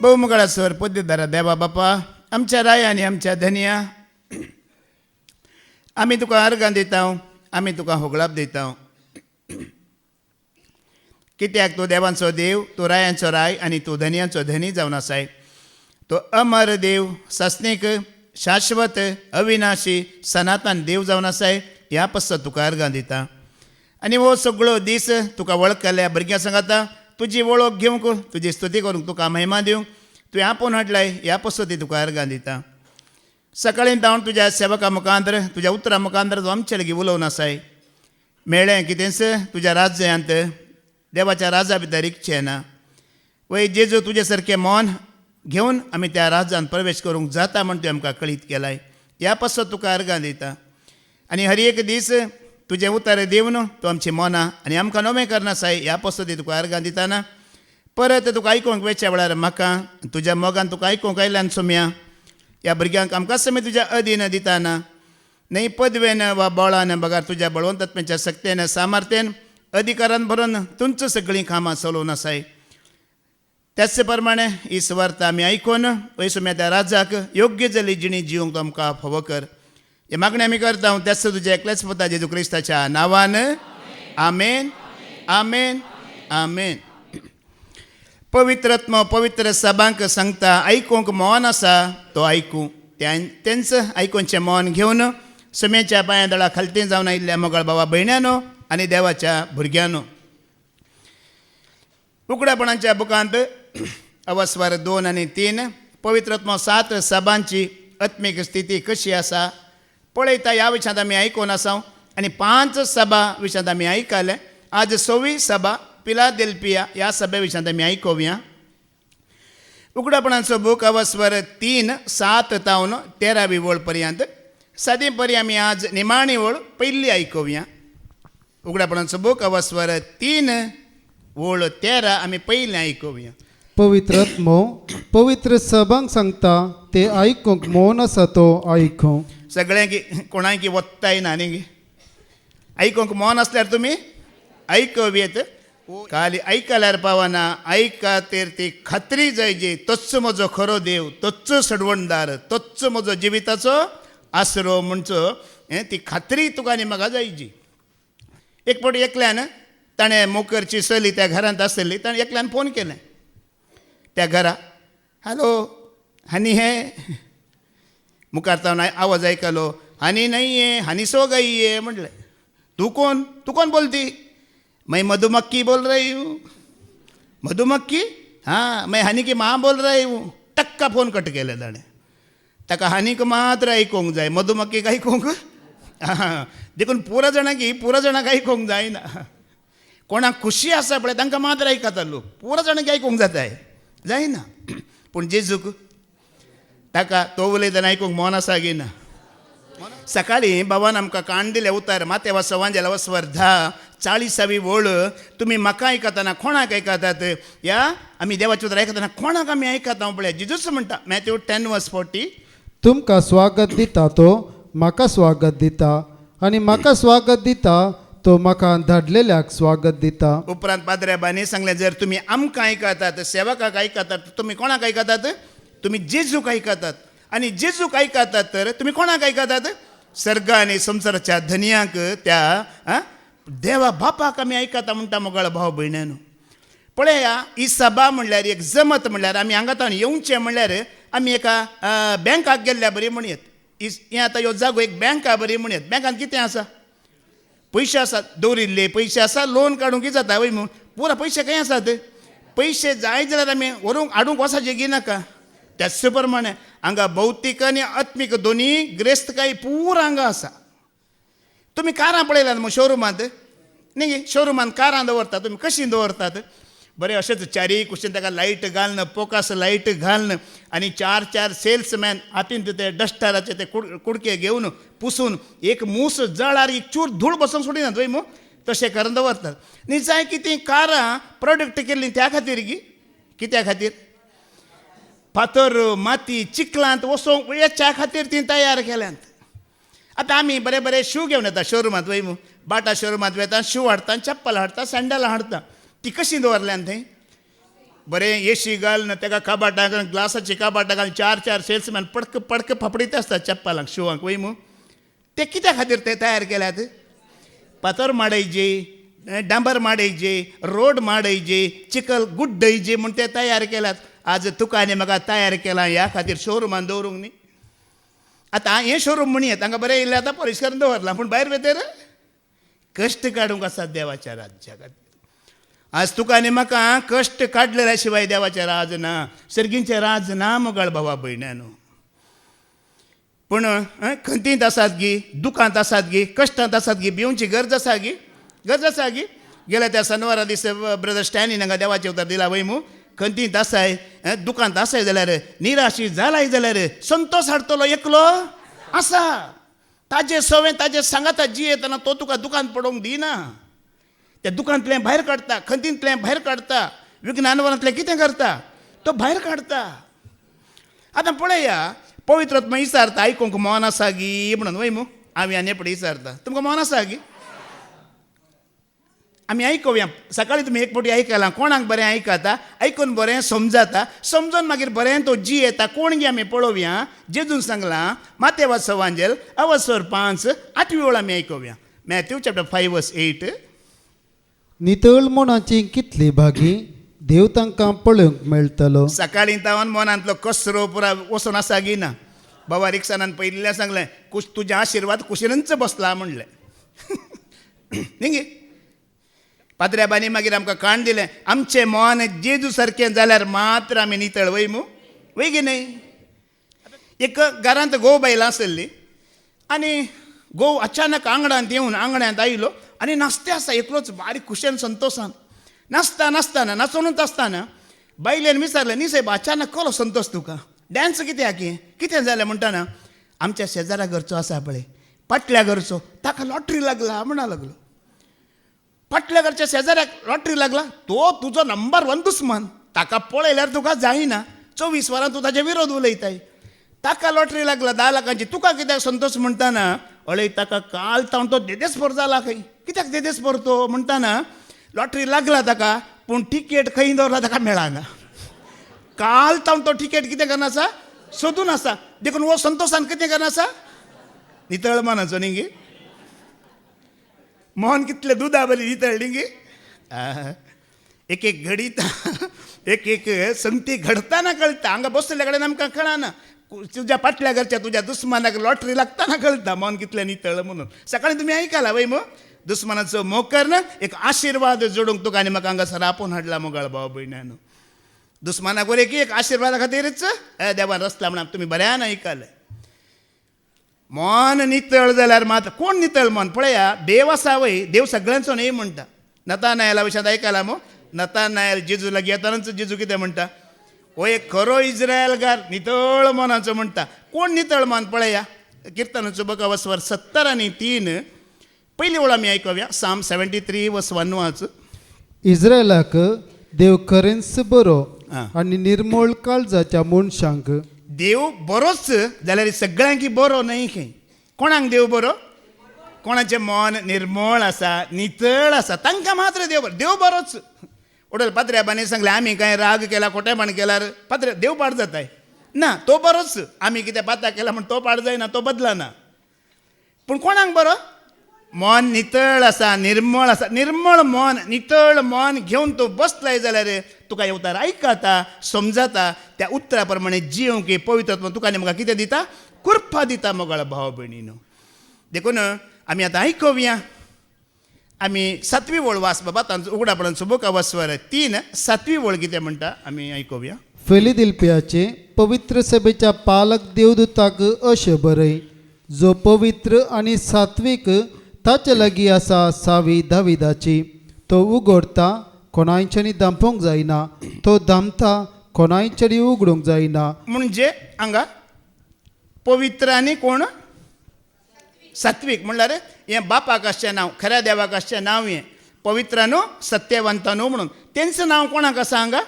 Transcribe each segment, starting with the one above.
बहुमुगाळा sir पद्दतदारा देवा बापा आमच्या राया आनी आमच्या धनिया आमी तुका अर्गां दिता आमी तुका होगळाप दिता कित्याक तूं देवांचो देव तूं रायांचो राय आनी तूं धनियांचो धनी जावन आसाय तो अमर देव सस्नीक शाश्वत अविनाशी सनातन देव जावन आसाय ह्या पासत तुका अर्गां दिता आनी हो सगळो दीस तुका वळखल्या भुरग्यां सांगाता तुजी वळख घेवंक तुजी स्तुती करूंक तुका महिमा दिवंक तुवें आपूण हाडलाय ह्या पासत तुका अर्गां दिता सकाळीं जावन तुज्या सेवका मुखांतर तुज्या उतरां मुखांतर तूं आमचे लागीं उलोवन आसाय मेळ्ळें कितेंच तुज्या राज्यांत देवाच्या राजा भितर इच्छें ना वय जेजू तुजे सारकें मौन घेवन आमी त्या राज्यांत प्रवेश करूंक जाता म्हण तुवें आमकां कळीत केलाय ह्या पासत तुका अर्गां दिता आनी हर एक दीस तुजें उतर दिवन तूं आमचीं मौनां आनी आमकां नवें करना साय ह्या पासत तुका अर्गां दिताना परत तुका आयकूंक वेच्या वेळार म्हाका तुज्या मोगान तुका आयकूंक आयल्यान सुम्या ह्या भुरग्यांक आमकां समी तुज्या अधीन दिताना न्हय पदवेन वा बोळान बगार तुज्या बळवंतत्वाच्या शक्तीन सामर्थ्यान अधिकारान भरून तुमचो सगळीं कामां चलोवन आसाय त्याच प्रमाणे ही सुवार्ता आमी आयकून वय सुम्या त्या राजाक योग्य जाली जिणी जिवंक आमकां फावो कर हे मागणी आमी करता त्याच तुज्या एकल्याच पुता जेजू क्रिस्ताच्या नांवान आमेन आमेन आमेन पवित्रत्म पवित्र सभांक सांगता आयकूंक मौन आसा तो आयकूं तेंच आयकूनचें मौन घेवन सुम्याच्या पांया दळा खालती जावन आयिल्ल्या मोगाळ भावा भयण्यानो आनी देवाच्या भुरग्यांनो उकड्यापणाच्या बुकांत अवस्वर 2 आनी 3 पवित्रत्म 7 सभांची आत्मीक स्थिती कशी आसा पळयता ह्या विशयांत आमी आयकून आसा आनी 5 सभा विशयांत आमी आयकले आज 6वी सभा फिलाडेल्फिया ह्या सभे विशयांत आमी आयकुया उकड्यापणाचो बूक अवस्वर 3 7 तावन 13वी वळ पर्यंत सदी परी आमी आज निमाणी वळ पयली आयकुया उगडापणाचो बूक अवस्वर 3 वळ 13 आमी पयली आयकुया पवित्रत्मो पवित्र सभांक सांगता ते आयकूंक मौन आसा तो आयकूं सगळ्यांक कोणाक वत्ताय ना न्ही आयकूंक मौन आसल्यार तुमी आयकवेत खाली आयकल्यार पावना आयकातेर ती खात्री जाय जी तोच म्हजो खरो देव तोच सडवणदार तोच म्हजो जिविताचो आसरो म्हणचो ती खात्री तुका आनी म्हाका जाय जी एक फावटी एकल्यान ताणें मोकरची चली त्या घरांत आसली ताणें एकल्यान फोन केलें त्या घरा हॅलो हानी हे मुखार तावन आवाज आयकलो हानी नाही आहे हानी सो गई है म्हटलें तू कोण बोलती मैं मधुमक्खी बोल रही हूँ मधुमक्खी हाँ मैं हनी की माँ बोल रही हूँ टक्का फोन कट केले ताणें ताका हानीक मात्र आयकूंक जाय मधुमक्खीक आयकूंक हां देखून पुरा जाणांक आयकूंक जायना कोणाक खुशी आसा पळय तांकां मात्र आयकता लोक पुरा जाणांक आयकूंक जाताय जायना पूण जेजूक ताका तो उलयतना आयकूंक मौन आसा गी ना सकाळीं बाबान आमकां काण दिलें उतार मातेवा सवांजेला अवस्वर 10:40वी वळ तुमी म्हाका आयकतना कोणाक आयकतात ह्या आमी देवाचे उतर आयकतना कोणाक आमी आयकता पळय जेजूच म्हणटा मॅथ्यू 10:40 तुमकां स्वागत दिता तो म्हाका स्वागत दिता आनी म्हाका स्वागत दिता तो म्हाका धाडलेल्याक स्वागत दिता उपरांत पाद्र्याबानी सांगलें जर तुमी आमकां आयकतात सेवकाक आयकतात तुमी कोणाक आयकतात तुमी जेजूक आयकतात आनी जेजूक आयकतात तर तुमी कोणाक आयकतात सर्ग आनी संवसाराच्या धनियांक त्या देवा बापाक आमी आयकता म्हणटा मोगाळ भाव भयण्यानो पळया ही सभा म्हणल्यार एक जमत म्हणल्यार आमी हांगातान येवचें म्हणल्यार आमी एका बँकाक गेल्ल्या बरी म्हणयत हें आतां ह्यो जागो एक बँका बरी म्हणयत बँकान कितें आसा पयशे आसात दवरिल्ले पयशे आसा लोन काडूंक कितें जाता वय म्हूण पुरा पयशे खंय आसात पयशे जाय जाल्यार आमी व्हरूंक हाडूंक वसाचें गिनाका त्याच प्रमाणे हांगा भौतीक आनी आत्मीक दोनी ग्रेस्तकाय पुरा हांगा आसा तुमी कारां पळयल्यात मग शोरुमांत न्ही शोरुमांत कारां दवरतात तुमी कशीं दवरतात बरें अशेंच चारीय कुशीन ताका लायट घालन फोकस लायट घालन आनी 4 सेल्समॅन हातीन ते डस्टराचे ते कुडके घेवन पुसून एक मूस जळार एक चूर धूळ बसोवंक सोडिनात वय मग तशें करून दवरतात न्ही जाय कितें कारां प्रोडक्ट केल्लीं त्या खातीर गी कित्या खातीर फातर माती चिखलांत वसोवंक हेच्या खातीर ती तयार केल्यांत आतां आमी बरे बरे शू घेवन येता शोरुमांत वय मू बाटा शोरुमांत वेता शू हाडटा चप्पल हाडटा सँडल हाडटा ती कशीं दवरल्यान थंय बरें एसी घालून ताका काबाटाक ग्लासाची काबाटां घालून 4 सेल्समॅन पडक पडक फापडीत आसतात चप्पलांक शुवांक वय मू ते कित्या खातीर ते तयार केल्यात फातर माडयचे डांबर माडयचे रोड माडयचे चिकल गुड्डयचे म्हूण ते तयार केल्यात आज तुका आनी म्हाका तयार केलां ह्या खातीर शोरुमान दवरूंक न्ही आतां हें शोरूम म्हणया तांकां बरें येयलें आतां परिश्कार दवरलां पूण भायर भितर कश्ट काडूंक आसात देवाच्या राज्या खातीर आज तुका आनी म्हाका कश्ट काडलेल्या शिवाय देवाचें राज ना सर्गींचें राज ना मोगाळ भावा भयण्यानो पूण खंतींत आसात गी दुखांत आसात गी कश्टांत आसात गी भिवची गरज आसा गी गेल्या त्या शनिवारा दीस ब्रदर स्टॅनीन हांगा देवाचें उतर दिलां वय मू खंतींत आसाय दुखांत आसाय जाल्यार निराशी जालाय जाल्यार संतोश हाडटलो एकलो आसा ताजे सवें ताजे सांगाता जी येतना तो तुका दुखांत पडोवंक दिना त्या दुखांतलें भायर काडटा खंतींतलें भायर काडटा विज्ञानवरांतलें कितें करता तो भायर काडटा आतां पळया पवित्र आत्मा विचारता आयकूंक मन आसा गी म्हणून वय मू आमी आनी एपडी विचारता तुमकां मन आसा गी आमी आयकुया सकाळीं तुमी एक फावटी आयकलां कोणाक बरें आयकता आयकून बरें समजता समजून मागीर बरें तो जी येता कोण गी आमी पळोवया जेजून सांगलां मातेवा सवांजेल अवसर 5 8वी ओळ आमी आयकुया मॅथ्यू चॅप्टर 5:8 नितळ मनाची कितली भागी देव तांकां पळोवंक मेळटलो सकाळीं तावन मनांतलो कसरो पुरा वचून आसा गी ना बाबा रिक्षानान पयलीं सांगलें तुजे आशिर्वाद कुशीनच बसला म्हणलें न्ही गे पाद्र्याबांनी मागीर आमकां काण दिलें आमचें मन जेजू सारकें जाल्यार मात्र आमी नितळ वय मू वय गे न्हय एक घरांत घोव बायलां आसली आनी घोव अचानक आंगणांत येवन आंगण्यांत आयलो आनी नाचते आसा एकलोच बारीक खुशेन संतोशान नाचताना नाचोनूच आसतना बायलेन विचारलें न्ही साहेब अचानक कलो संतोश तुका डॅन्स कितें जालें म्हणटाना आमच्या शेजारा घरचो आसा पळय फाटल्या घरचो ताका लॉटरी लागला म्हणा लागलो फाटल्या घरच्या शेजाऱ्याक लॉटरी लागला तो तुजो नंबर 1 दुस्मान ताका पळयल्यार तुका जायना 24 वरां तूं ताचे विरोध उलयताय ताका लॉटरी लागला 10 लाखांची तुका कित्याक संतोश म्हणटाना अळय ताका काल तावन तो देदेस्पर जाला खंय कित्याक देदेस्पर तो म्हणटाना लॉटरी लागला ताका पूण टिकेट खंय दवरला ताका मेळना काल तावन तो टिकेट कितें करना आसा सोदून आसा देखून हो संतोशान कितें करना आसा नितळ मनाचो न्ही गे मोहन कितले दुदा बरी नितळ्ळी गे एक घडीत एक संगती घडताना कळटा हांगा बसलेल्या कडेन आमकां कळना तुज्या फाटल्या घरच्या तुज्या दुस्मानाक लॉटरी लागताना कळटा मन कितलें नितळ म्हणून सकाळीं तुमी आयकलां वय मो दुस्मानाचो मोकर ना एक आशिर्वाद जोडूंक तुका आनी म्हाका हांगासर आपोवन हाडला मोगाळ भाव भयण्यानो दुस्मानाक बरें की एक आशिर्वादा खातीरच देवान रचला म्हणून तुमी बऱ्यान आयकलें मन नितळ जाल्यार मात कोण नितळ मन पळया देव आसा वय देव सगळ्यांचो न्ही म्हणटा नतानायला विशयांत आयकलां मो नतानायल जेजू लागीं येतानाच जेजू कितें म्हणटा हो एक खरो इज्रायलकार नितळ मनाचो म्हणटा कोण नितळ मन पळया किर्तनाचो बूक अवसर 70 आणि 3 पयली ओळ आमी आयकुया साम 73:1 वाच इस्रायलाक देव खरेंच बरो आनी निर्मळ काळजाच्या मनशांक देव बरोच जाल्यार सगळ्यांक बरो न्हय खंय कोणाक देव बरो कोणाचें मन निर्मळ आसा नितळ आसा तांकां मात्र देव बरोच उडल पात्र्याबांनी सांगलें आमी कांय राग केला खोटेपण केल्यार पात्र देव पाड जाताय ना तो बरोच आमी कितें पाता केला म्हण तो पाड जायना तो बदलना पूण कोणाक बरो मन नितळ आसा निर्मळ मन नितळ मन घेवन तूं बसलाय जाल्यार तुका हे उतार आयकता समजता त्या उतरा प्रमाणे जिवंक पवित्र तुका आनी म्हाका कितें दिता कृपा दिता मोगाळ भाव भयणीनो देखून आमी आतां आयकुया आमी 7वी ओळ वाच बाबा तांचो उगडापणाचो बूक अवसर 3 7वी ओळ कितें म्हणटा आमी आयकुया फिलाडेल्फियाचे पवित्र सभेच्या पालक देवदूताक अशें बरय जो पवित्र आनी सात्वीक ताचे लागीं आसा सावी दाविदाची तो उगडटा कोणायच्यानी दांपोवंक जायना तो दामता कोणायच्यानी उगडूंक जायना म्हणजे हांगा पवित्र आनी कोण सात्वीक म्हणल्यार हें बापाक आसचें नांव खऱ्या देवाक आसचें नांव हें पवित्र न्हू सत्यवंत न्हू म्हणून तेंचं नांव कोणाक आसा हांगा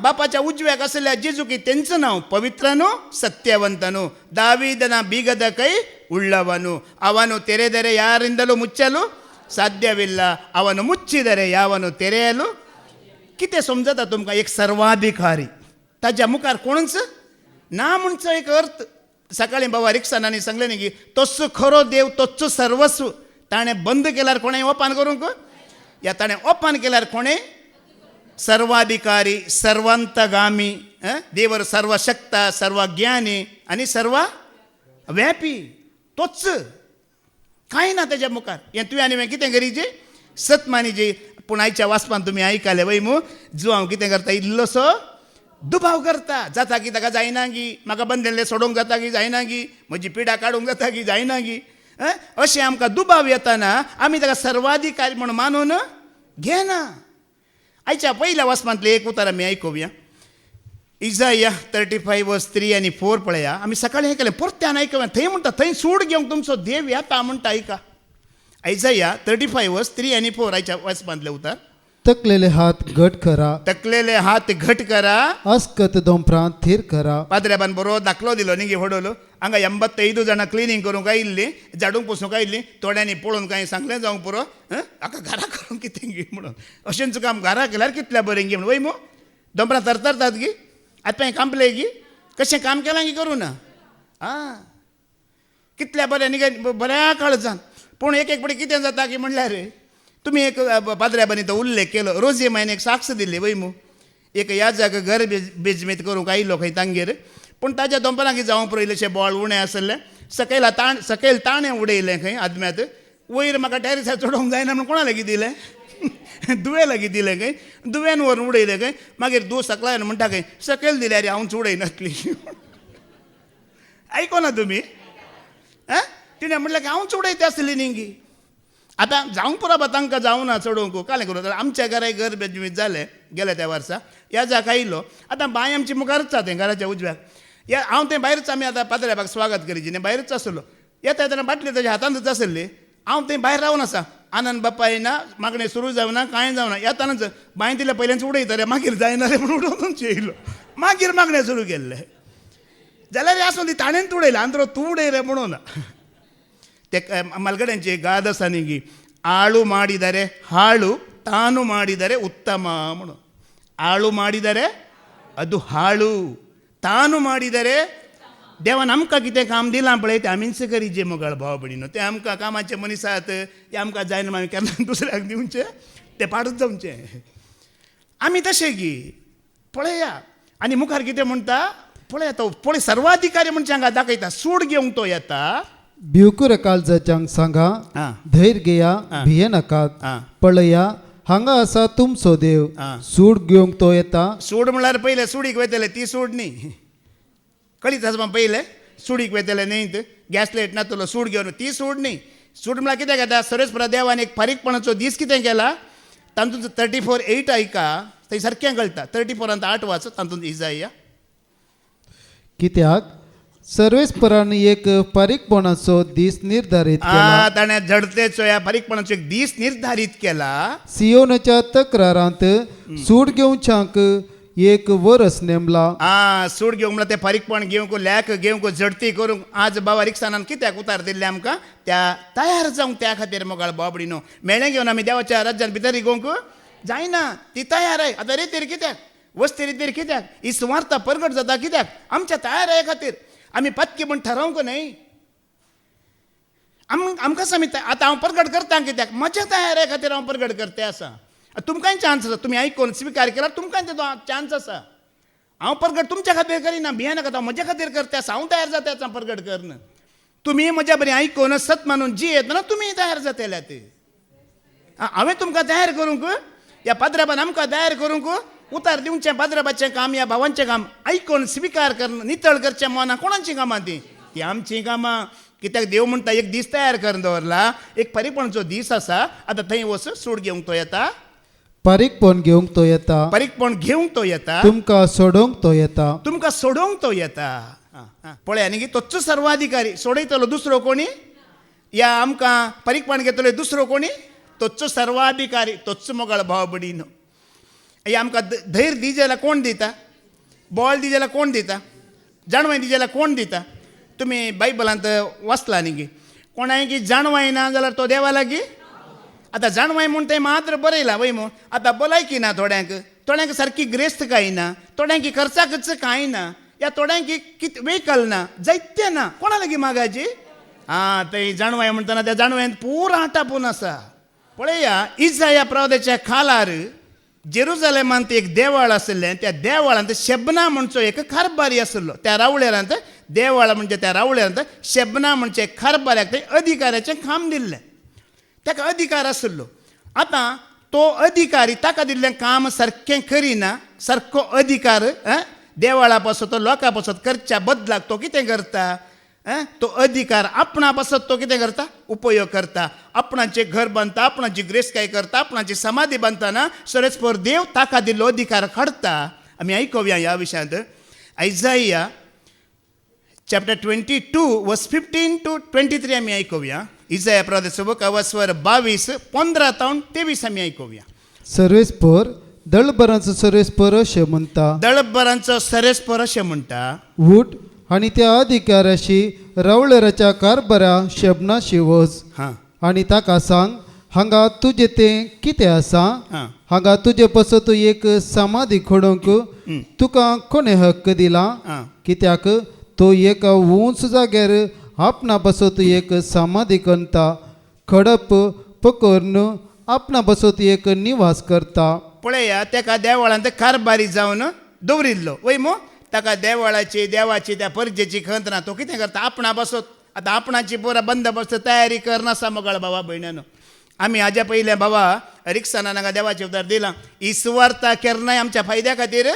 बापाच्या उजव्याक आसल्या जेजू की तेंचं नांव पवित्र न्हू सत्यವಂತ न्हू ದಾವೀದನ ಬೀಗದ ಕೈ ಉಳ್ಳವನು ಅವನು ತೆರೆದರೆ ಯಾರಿಂದಲೂ ಮುಚ್ಚಲು ಸಾಧ್ಯವಿಲ್ಲ ಅವನು ಮುಚ್ಚಿದರೆ ಯಾವನು ತೆರೆಯಲು कितें समजता तुमकां एक सर्वाधिकारी ताच्या मुखार कोणच ना म्हणचो एक अर्थ. सकाळीं बाबा रिक्षांनी सांगलें न्ही की तोच खरो देव तोच सर्वस्व. ताणें बंद केल्यार कोणें ओपन करूंक या ताणें ओपन केल्यार कोणें सर्वाधिकारी सर्वांतगामी देवर सर्वशक्ता सर्वज्ञानी आनी सर्व व्यापी तोच कांय ना तेज्या मुखार. हें तुवें आनी हांवें कितें करीचें सत मानिचें. पूण आयच्या वाचपान तुमी आयकलें वय मू जो हांव कितें करता इल्लोसो दुबाव करता. जाता की ताका जायना गी म्हाका बंदिल्लें सोडूंक जाता की जायना गी म्हजी पिडा काडूंक जाता की जायना गी अशें आमकां दुबाव येताना आमी ताका सर्वाधिकारी म्हूण मानून घेना. आयच्या पयल्या वाचपांतलें एक उतार आमी आयकुया. इजाया 35:3 आनी 4 पळया. आमी सकाळीं आयकलें परत्यान आयकुया. थंय म्हणटा थंय सूड घेवंक तुमचो देव येता म्हणटा आयका. इजाया 35:3 आनी 4 आयच्या वाचपांतलें उतार. तकलेले हात घट करा, तकलेले हात घट करा, अस्कत दोंपरां थीर करा. पाद्र्याबान बरो दाखलो दिलो न्ही गे व्हडलो. हांगा 85 जाणां क्लिनींग करूंक आयिल्लीं झाडूंक पुसूंक आयिल्लीं. थोड्यांनी पळोवन कांय सांगलें जावंक पुरो हाका घरा करूंक कितें गे म्हणून. अशेंच काम घरा केल्यार कितल्या बरें गे म्हणून वय मू दोंपरां तरतरतात गे आतां कांपले गी कशें काम केलां गी करूं ना आं कितल्या बरें न्ही गे बऱ्या काळजान. पूण एक एक पडी कितें जाता की म्हणल्यार तुमी एक पाद्र्याबानी तो उल्लेख केलो. रोजी मायन एक साक्ष दिल्ली वय मू एक याजाक घर बेजमेत करूंक आयिल्लो खंय तांगेर. पूण ताच्या दोंपरां कितें जावंक पळयलें अशें बॉल उणें आसलें. सकयल ताणें उडयलें खंय आदम्यात. वयर म्हाका टॅरिसार चडोवंक जायना म्हणून कोणा लागीं दिलें दुवे लागीं दिलें खंय. दुव्यान व्हरून उडयलें खंय. मागीर दू सकलायन म्हणटा खंय सकयल दिल्यार हांवच उडयनासली. आयको तुमी तिणें म्हणलें की हांवच उडयता आसली न्ही गी. आतां जावंक पुरो तांकां जावना चडोवंक कालें करूं. आमच्या घराय घर बेजमीत जालें गेल्या त्या वर्सा ह्या जाका आयिल्लो. आतां बाय आमची मुखारच आसा तें घराच्या उजव्याक. हांव तें भायरच आमी आतां पाद्र्याबाक स्वागत करीची न्ही भायरच आसलो. येता येतना बाटली ताच्या हातांतच आसली. हांव थंय भायर रावन आसा. आनंद बाप्पा येना मागणें सुरू जावना कांय जावना. येतानाच बांय दिलें पयलेंच उडयतलें मागीर जायना रे म्हणून उडोवनूच येयलो. मागीर मागणें सुरू केल्लें जाल्यार आसूं ती ताणेंच उडयलें आंध्रो तूं उडय रे म्हणून. ते मलगड्यांची गाद आसा न्ही गी आळू ಮಾಡಿದರೆ ಹಾಳು ತಾನು ಮಾಡಿದರೆ ಉತ್ತಮ म्हणून. आळू ಮಾಡಿದರೆ ಅದು हाळू तानु ಮಾಡಿದರೆ देवान आमकां कितें काम दिलां पळय तें आमीच करीचें मुगाळ भाव भयणीनो. तें आमकां कामाचे मनीस आसात ते आमकां जायना आमी केन्ना दुसऱ्याक दिवचें तें पाडूच जावचें. आमी तशें गी पळया. आनी मुखार कितें म्हणटा पळया तो पळय सर्वाधिकारी म्हणजे हांगा दाखयता सूड घेवंक तो येता. भिवकुर काळजाच्यांक सांगा धैर्य घेया भिये नाकात. पळया हांगा आसा तुमचो देव सूड घेवंक तो येता. सूड म्हणल्यार पयले सुडीक वयतले ती सूड न्ही. कळीत आसा पयले सुडीक वयतले न्ही गॅस लायट नातलो सूड घेवन ती सूड न्ही. सूड म्हळ्यार कितें घेता सरेस्परा देवान एक फारीकपणाचो दीस कितें केला तातूंत 34:8 आयका थंय सारकें कळटा. 34 8 वाच तातूंत इजाया. कित्याक सर्वेस्परान एक फारीकपणाचो दीस निर्धारीत केला. ताणें झडतेचो ह्या फारीकपणाचो एक दीस निर्धारीत केला. सियोनाच्या तक्रारांत सूड घेवच्यांक एक वर्स नेमला. सूड घेवंक म्हळ्यार तें फारीकपण घेवंक लॅक घेवंक झडती करूंक आज बाबा रिक्षानान कित्याक उतार दिल्ले आमकां त्या तयार जावंक त्या खातीर मोगाळ बाबडीनो. मेळ्ळें घेवन आमी देवाच्या राज्यांत भितर रिगोवंक जायना. ती तयार आहे. आतां रेतीर कित्याक वस्ती रेतीर कित्याक ही सुवार्ता प्रगट जाता कित्याक आमच्या तयार आहे खातीर. आमी पत्की म्हूण थारावंक न्हय. आमकां आमी आतां हांव प्रगट करता कित्याक म्हज्या तयार आहे खातीर हांव प्रगट करते आसा. तुमकांय चान्स आसा. तुमी आयकून स्विकार केल्यार तुमकांय तो चान्स आसा. हांव प्रगट तुमच्या खातीर करिना भियेनाका हांव म्हज्या खातीर करते आसा. हांव तयार जाता आसा प्रगट करना. तुमी म्हज्या बरी आयकून सत मानून जी येतना तुमी तयार जातल्यात. हांवें तुमकां तयार करूंक ह्या पाद्राबान आमकां तयार करूंक उतार दिवचें. पाद्राबाचें काम ह्या भावांचें काम आयकून स्विकार करन नितळ करचें मना कोणाचीं कामां ती आमचीं कामां. कित्याक देव म्हणटा एक दीस तयार करून दवरला. एक फारीकपणाचो दीस आसा. आतां थंय वच सूड घेवंक तो येता. फारीकपण घेवंक तो येता. फारीकपण घेवंक तो येता. तुमकां सोडोवंक तो येता. तुमकां सोडोवंक तो येता. पळया न्ही तोच सर्वाधिकारी. सोडयतलो दुसरो कोणी या आमकां फारीकपण घेतलो दुसरो कोणी तोच सर्वाधिकारी तोच मोगाळ भाव भयणीनो. हे आमकां धैर्य दी जाल्यार कोण दिता. बॉल दी जाल्यार कोण दिता. जाणवाय दी जाल्यार कोण दिता. तुमी बायबलांत वाचला न्ही गे कोणाय की जाणवाय ना जाल्यार तो देवा लागीं. आतां जाणवाय म्हूण तें मात्र बरयलां वय मू. आतां भलायकी ना थोड्यांक. थोड्यांक सारकी ग्रेस्त काय ना, थोड्यांकी खर्चाकच काय ना, या थोड्यांकी कित वेकल ना, जायते ना, कोणा लागी मागायची? हा, ते जाणवाय म्हणताना त्या जाणवायन पुरा आटापून आसा. पळया, इजाया प्रवादाच्या खालार जेरुजालेमांत एक देवळ आसलें, त्या देवळांत शेबना म्हणचो एक खारबारी आसलो. त्या रावळेरांत देवळ म्हणजे त्या रावळेरांत शेबना म्हणचे खारबाऱ्याक ते अधिकाऱ्याचें काम दिल्लें. ताका अधिकार आसलो. आतां तो अधिकारी ताका दिल्लें काम सारकें करिना, सारको अधिकार देवळा पासत तो लोकां पासत करच्या बदलाक तो कितें करता? तो अधिकार आपणा पासत तो कितें करता? उपयोग करता. आपणाचें घर बांदता, आपणाची ग्रेस्काय करता, आपणाची समाधी बांदतना सरस्पर देव ताका दिल्लो अधिकार काडटा. आमी आयकुया ह्या विशयांत. आयजाया चॅप्टर 22 वर्स 15 to 23 आमी आयकुया. इजाया प्रवादाचो बूक अवस्वर 22 15 ते 23 आमी आयकुया. सर्वेस्पर दळबरांचो सर्वेस्पर अशें म्हणटा, दळपबरांचो सरस्पर अशें म्हणटा, उठ आणि त्या अधिकाऱ्याशी रावळेराच्या कारभारा शेबनाशी वच हां आणि ताका सांग, हांगा तुजें तें कितें आसा? हां हांगा तुजे पासत एक समाधी खोडूंक तुका कोणे हक्क दिला? हां कित्याक तो एका उंच जाग्यार आपणा पासत एक समाधी करता, खडप पकरून आपणा पासत एक निवास करता. पळया, ताका देवळांत कारबारी जावन दवरिल्लो वय मो. ताका देवळाची देवाची त्या परजेची खंत ना. तो कितें करता? आपणा बसत. आतां आपणाची पुरा बंदोबस्त तयारी करनासा मोगाळ बाबा भयण्यानो. आमी हाज्या पयले बाबा रिक्साना हांगा देवाचें उतर दिलां. ही सुवार्ता केन्नाय आमच्या फायद्या खातीर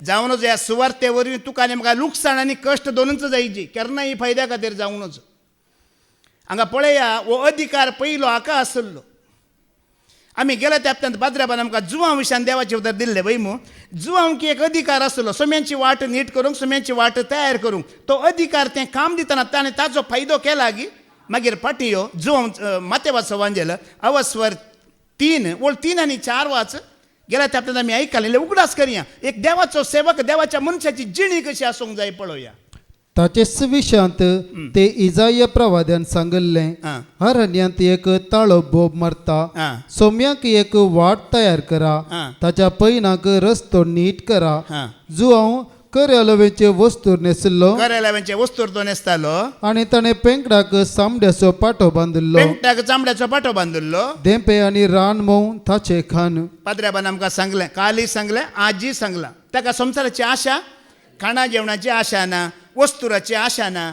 जावनच. ह्या सुवार्ते वरवीं तुका आनी म्हाका लुकसाण आनी कश्ट दोनूच जायची. केन्नाय ही फायद्या खातीर जावनच. हांगा पळया, हो अधिकार पयलो हाका आसलो. आमी गेल्या त्या हप्त्यांत पाद्र्याबान आमकां जुवां विशयान देवाचें उतर दिल्लें वय मू. जुवांक एक अधिकार आसलो, सोम्यांची वाट नीट करूंक, सोम्यांची वाट तयार करूंक. तो अधिकार तें काम दितना ताणें ताजो फायदो केला गी. मागीर फाटीयो जुवां मातेवाचो वांजेल अवस्वर 3 वळ 3 आनी 4 वाच. गेल्या त्या हप्त्यांत आमी आयकलें. उगडास करया, एक देवाचो सेवक देवाच्या मनशाची जिणी कशी आसूंक जाय पळोवया. ताचेच विशयांत ते इजाया प्रवाद्यान सांगल्लें, आं. अरण्यांत एक ताळो बोब मारता, आं. सोम्याक एक वाट तयार करा, आं. ताच्या पैनाक रस्तो नीट करा. हां जुआंव कर्यालवेचे वस्तूर नेसलो कार्यालयाचे वस्तूर तो नेसतालो. आणि ताणें पेंकडाक सामड्याचो पाटो बांदलो. पेंटाक चामड्याचो पाटो बांदुल्लो. देंपे आणि रान मोव ताचे खान. पाद्र्याबान आमकां सांगलें, काली सांगलें, आजी सांगलां. ताका संवसाराची आशा, खाणा जेवणाची आशा ना, वस्तुराची आशा ना,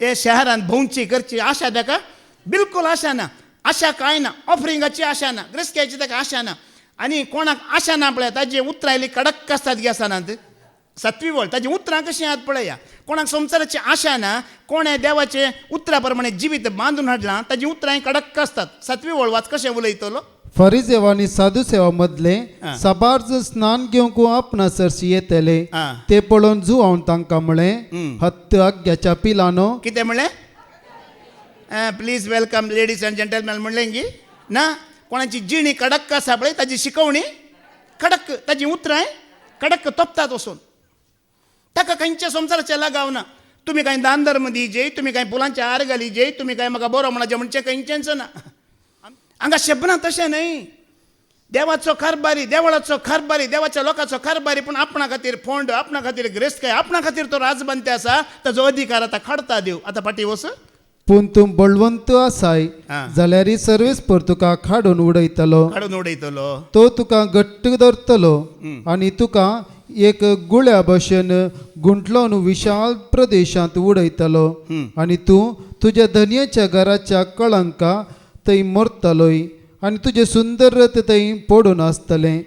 हे शहरांत भोंवची करची आशा ताका बिलकुल आशा ना. आशा कांय ना. ऑफरिंगाची आशा ना, ग्रेस्क्याची ताका आशा ना. आनी कोणाक आशा ना पळय, ताजी उतरां इल्ली कडक आसतात गे आसनात. 7वी वळ ताजी उतरां कशीं आहात पळया. कोणाक संवसाराची आशा ना, कोणे देवाचे उतरा प्रमाणे जिवीत बांदून हाडलां, ताजी उतरां कडक आसतात. 7वी वळ वाच कशें उलयतलो. फरिसेव आणि साधुसेवा मदले आं. साबार्ज स्नान घेवंक आपणा सरशी येतले. आं. ते पळोवन जुआंव तांकां म्हळें, हत्त आग्याच्या पिलानो. कितें म्हणलें? Please welcome ladies and gentleman म्हणलें गी ना. कोणाची जिणी कडक आसा पळय, ताजी शिकवणी कडक, ताजी उतरां कडक तोपतात वचून. ताका खंयच्या संवसाराचें लागाव ना. तुमी कांय दान धर्म दिजय, तुमी कांय फुलांचे हार घालिजय, तुमी कांय म्हाका बरो म्हणचे म्हणचें खंयचेंच ना. हांगा शब्दां तशें न्हय. देवाचो कारबारी, देवळाचो कारबारी, देवाच्या लोकांचो कारबारी, पूण आपणा खातीर फोंड, आपणा खातीर ग्रेस्काय, आपणा खातीर तो राजबंते आसा. ताजो अधिकार आतां काडटा देव. आतां फाटी वच. पूण तूं बळवंत आसाय आं. जाल्यार सर्वेस्पर तुका खाडून उडयतलो. काडून उडयतलो. तो तुका घट्ट धरतलो आणि तुका एक गुळ्या भशेन गुंठलोन विशाल प्रदेशांत उडयतलो. आणि तूं तुज्या धनयेच्या घराच्या कळंका थंय मरतलोय आणि तुजे सुंदर रथ थंय पडून आसतलें.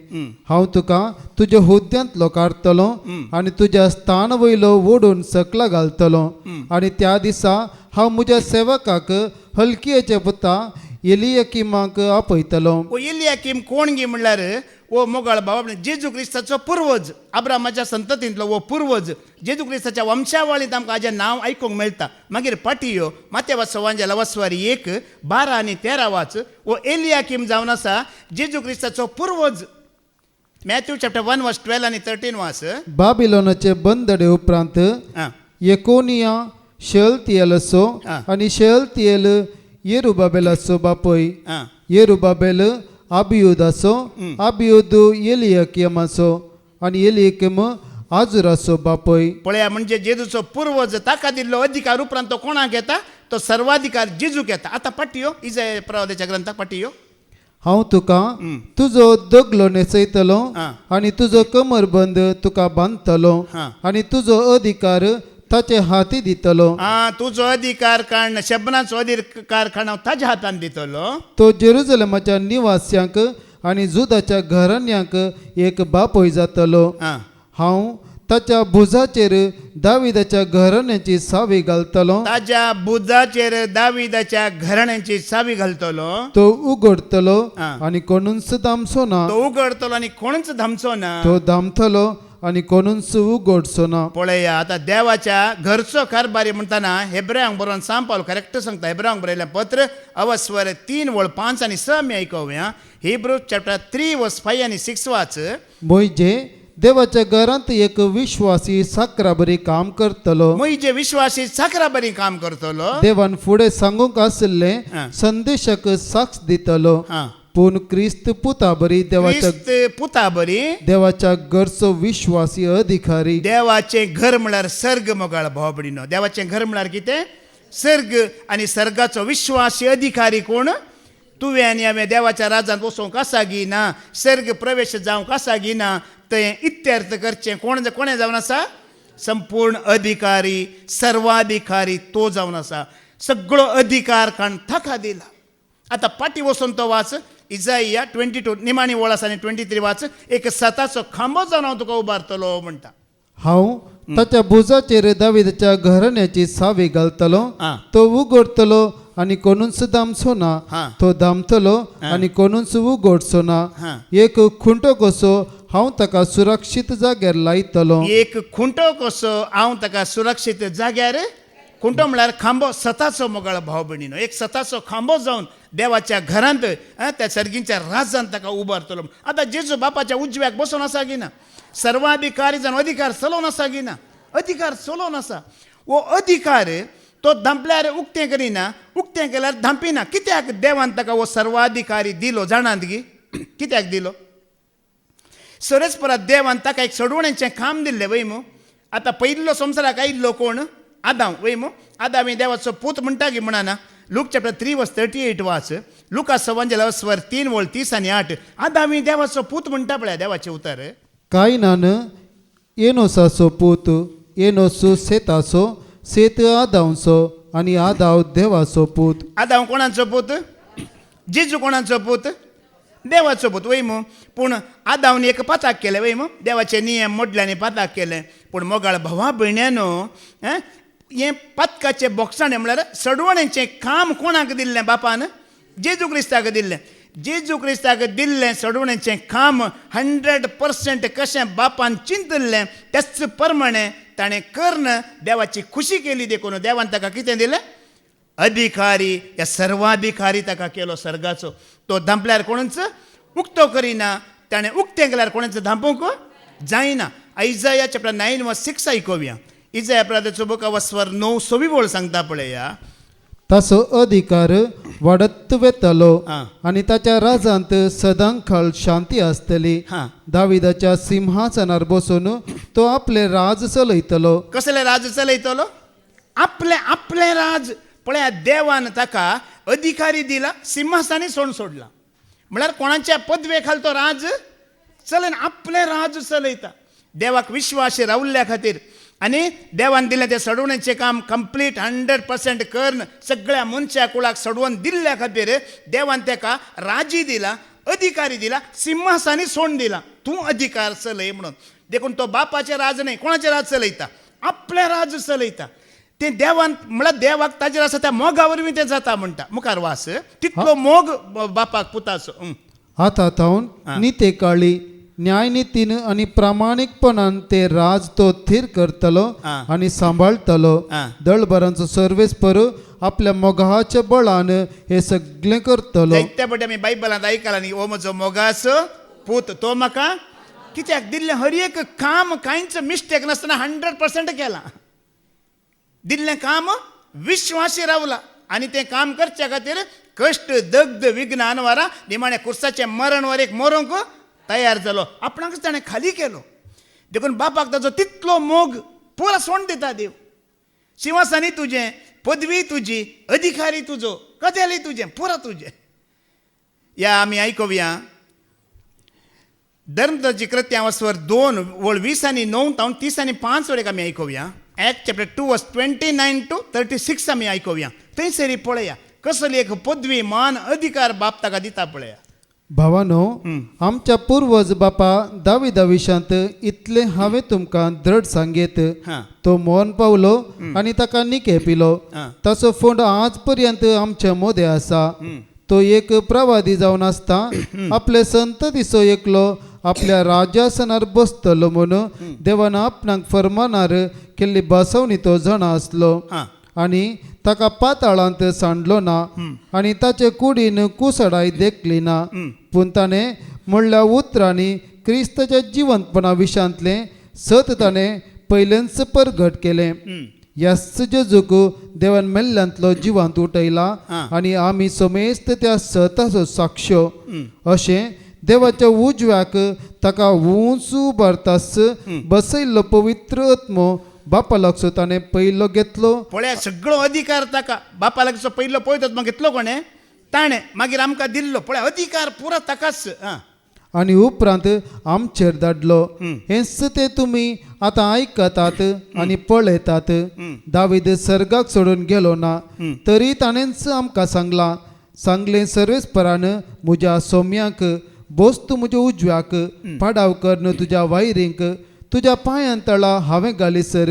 हांव तुका तुज्या हुद्यांतलो काडटलो आणि तुज्या स्थान वयलो ओडून सकला घालतलो. आणि त्या दिसा हांव म्हज्या सेवकाक हलकियेच्या पुता एलियाकीमाक आपयतलो. एलियाकीम कोण गे म्हणल्यार वो मोगाळ बाबा जेजू क्रिस्ताचो पुर्वज, अब्रामाच्या संततींतलो वो पुर्वज. जेजू क्रिस्ताच्या वंशावळींत आमकां हाजें नांव आयकूंक मेळटा. मागीर फाटियो मातेवाचो वांजेल अवस्वर 1 12 आनी 13 वाच. वो एलियाकीम जावन आसा जेजू क्रिस्ताचो पुर्वज. मॅथ्यू चॅप्टर 1 वर्स 12 आनी 13 वाच. बाबिलोनाचे बंदडे उपरांत आं येकोनिया शेअल्तियेलाचो आं. आणि शेअल्तियेल येरुबाबेलाचो बापय. आं येरुबाबेल अबियूद असो अबियूद एलियाकीम असो आणि एलियाकीम आजूर असो बापय. पळया म्हणजे जेजूचो पूर्वज ताका दिल्लो अधिकार उपरांत तो कोणाक येता तो सर्वाधिकार जेजूक येता. आता पट्टियो इजाया प्रवादाच्या ग्रंथाक पट्टियो. हांव तुका तुजो दगलो न्हेसयतलो हां. आणि तुजो कमरबंद तुका बांदतलो हां. आणि तुजो अधिकार ताचे हाती दितलो. तुजो अधिकार काढ शबनाचो अधिकार काढ हांव ताज्या हातान दितलो. तो जेरुसलेमाच्या निवास्यांक आणि जुदाच्या घराण्यांक एक बापोय जातलो. हां. हांव ताच्या भुजाचेर दाविदाच्या घराण्याची सावी घालतलो. ताज्या बुजाचेर दाविदाच्या घराण्यांची चावी घालतलो. तो उगडतलो हां. आणि कोणूच दामचो ना. तो उगडतलो आणि कोणच धामचो ना. तो दामतलो आणि कोणूच उगडचो ना. पळया आता देवाच्या घरचो कारभारी म्हणताना हेब्रायांक बरोवन सांपावलो करेक्ट सांगता. हेब्रायांक बरयलें पत्र अवस्वर 3:5 आणि 6 आमी आयकोवया. हिब्रू चॅप्टर 3:5 वाच. म्हणजे देवाच्या घरांत एक विश्वासी साकराबरी काम करतलो. म्हणजे विश्वासी साखरा बरी काम करतलो. देवान फुडें सांगूंक आसले हां. संदेशाक साक्ष दितलो. हां. पूण क्रिस्त पुताबरी क्रिस्त पुता बरी देवाच्या घरचो विश्वासी अधिकारी. देवाचे घर म्हळ्यार सर्ग मोगाळ भावबडीनो. देवाचे घर म्हळ्यार कितें सर्ग आणि सर्गाचो विश्वासी अधिकारी कोण. तुवें आनी हांवें देवाच्या राजांत वचोंक आसा गी ना. सर्ग प्रवेश जावंक आसा गी ना. तें इत्यर्थ करचें कोणें जावन आसा. संपूर्ण अधिकारी सर्वाधिकारी तो जावन आसा. सगळो अधिकार काण ताका दिला. आता पाटी वचून तो वाच इजाया 22 निमाणी वळास आनी 23 वाच. एक सताचो खांबो जावन हांव तुका उबारतलो म्हणटा. हांव ताच्या भुजाचेर दाविदाच्या घराण्याची सावी घालतलो. हां. तो उगडतलो आणि कोणूच दामचो ना. हां. तो दामतलो आणि कोणूच उगडचो ना. हां. एक खुंटो कसो हांव ताका सुरक्षीत जाग्यार लायतलो. एक खुंटो कसो हांव ताका सुरक्षीत जाग्यार. खुंटो म्हळ्यार खांबो सताचो मोगाळ भाव भयणीनो. एक सताचो खांबो जावन देवाच्या घरांत त्या सर्गींच्या राजांत ताका उबारतलो. आता जेजू बापाच्या उजव्याक बसून आसा गी ना. सर्वाधिकारी जावन अधिकार चलोवन आसा गी ना. अधिकार चलोवन आसा. वो अधिकार तो धांपल्यार उक्तें करिना. उक्तें केल्यार धांपिना. कित्याक देवान ताका वो सर्वाधिकारी दिलो जाणात गी. कित्याक दिलो. सरेच परत देवान ताका एक सोडवण्याचें काम दिल्लें वय मो. आतां पयलो संवसाराक आयिल्लो कोण आदाम वय मो. आदाम ही देवाचो पूत म्हणटा गी म्हणना. लूक चॅप्टर 3:38 वाच. लुकास अवंजल 3:30 आनी 8. आदाम ही देवाचो पूत म्हणटा पळय देवाचें उतर. कायनान एनोसाचो पूत. एनोस सेताचो. सेत आदावचो आणि आदाव देवाचो पूत. आदाम कोणाचो पूत. जेजू कोणाचो पूत. देवाचो पूत वय मो. पूण आदावन एक पाताक केलें वय मो. देवाचे नियम मोडले आनी पाताक केलें. पूण मोगाळ भावा भयण्यानो हें पातकाचें बोक्साणें म्हळ्यार सडवण्याचें काम कोणाक दिल्लें बापान. जेजू क्रिस्ताक दिल्लें. जेजू क्रिस्ताक दिल्लें सडवण्याचें काम 100% कशें बापान चिंतल्लें तेच प्रमाणें ताणें कर्ण देवाची खुशी केली देखून देवान ताका कितें दिलें अधिकारी. या सर्वाधिकारी ताका केलो सर्गाचो. तो धांपल्यार कोणूच उक्तो करिना. ताणें उक्तें केल्यार कोणूच धांपूंक जायना. इजाया चॅप्टर 9:6 आयकोवया. इजाया प्रवादाचो बूक अवस्वर 9:6 सांगता पळया. ताचो अधिकार वाडत वेतलो हां. आणि ताच्या राजांत सदांकाळ शांती आसतली. हां. दाविदाच्या सिंहासनार बसून तो आपले राज चलयतलो. कसले राज चलयतलो. आपले राज. पळया देवान ताका अधिकारी दिला. सिंहासनांनी सोडला. म्हळ्यार कोणाच्या पदवे खाल तो राज चलयना. आपले राज चलयता. देवाक विश्वास रावल्ल्या खातीर आनी देवान दिलें तें सडवण्याचें काम कंप्लीट 100% कर्ण सगळ्या मनशा कुळाक सडवून दिल्ल्या खातीर देवान ताका राजी दिला. अधिकारी दिला. सिंहासनांनी सोडून दिला. तूं अधिकार चलय म्हणून. देखून तो बापाचें राज न्हय. कोणाचें राज चलयता. आपलें राज चलयता. तें देवान म्हळ्यार देवाक ताजेर आसा त्या मोगा वरवीं तें जाता म्हणटा. मुखार वास. तितलो मोग बापाक पुताचो. हातांत हांव निते काळी न्यायनितीन आणि प्रामाणिकपणान ते राज तो थीर करतलो आणि सांबाळतलो. दळबरांचो सर्वेस्पर आपल्या मोगाच्या बळान हे सगळें करतलो. जायत्या फावटी आमी बायबलांत आयकलां न्ही. हो म्हजो मोगाचो पूत. तो म्हाका कित्याक दिल्लें हर एक काम कांयच मिस्टेक नासतना 100% केलां. दिल्लें काम विश्वासी रावला. आणि ते काम करच्या खातीर कश्ट दग्ध विघ्न आनवारा निमाण्या कुर्साचे मरणवर एक मोरोंक तयार जालो. आपणाकच ताणें खाली केलो. देखून बापाक ताचो तितलो मोग पुरा सोंड दिता देव. सिंहासनी तुजें, पदवी तुजी, अधिकारी तुजो, कदेली तुजें, पुरा तुजें. या आमी आयकोवया धर्मची कृत्या वस्वर 2 वळ 20 आनी 9 तावन 30 आनी 5 वरेक आमी आयकोवया. Act chapter 2 verse 29 to 36 आमी आयकोवया. थंयसरी पळया कसली एक पदवी मान अधिकार बाप ताका दिता पळया. भावानो, आमच्या पूर्वज बापा दाविदा विशांत इतले हांवें तुमकां दृढ सांगेत. हां. तो मोहन पावलो आनी ताका निके पिलो. हां. ताचो फोंड आज पर्यंत आमच्या मोदे आसा. तो एक प्रवादी जावन आसता आपले संततीचो एकलो आपल्या राजासनार बसतलो म्हणून देवान आपणाक फरमानार केल्ली बसवणी तो जाणा आसलो. हां. आनी ताका पाताळांत सांडलो ना आनी ताचे कुडीन कुसडाय देखली ना. पूण ताणें म्हणल्या उतरांनी क्रिस्ताच्या जिवंतपणा विशांतले सत ताणें पयलेंच परगट केलें. याच जेजूक देवान मेल्ल्यांतलो जिवांत उठयला आनी आमी समेस्त त्या सताचो साक्ष्य. अशें देवाच्या उजव्याक ताका उंच उबारतास बसयल्लो पवित्र आत्मो बापा लागसो ताणें पयलो घेतलो. पळया सगळो अधिकार ताका बापा लागसो पयलो पळयतात मग घेतलो कोणें ताणें मागीर आमकां दिल्लो. पळय अधिकार पुरो ताकाच. आनी उपरांत आमचेर धाडलो. हेंच ते तुमी आतां आयकतात आनी पळयतात. दावीद सर्गाक सोडून गेलो ना तरी ताणेंच आमकां सांगलें सर्वेस्परान म्हज्या सोम्याक बोस तूं म्हज्या उजव्याक पाडाव कर न्हू तुज्या वायरींक तुज्या पांयां तळा हांवें घालीसर.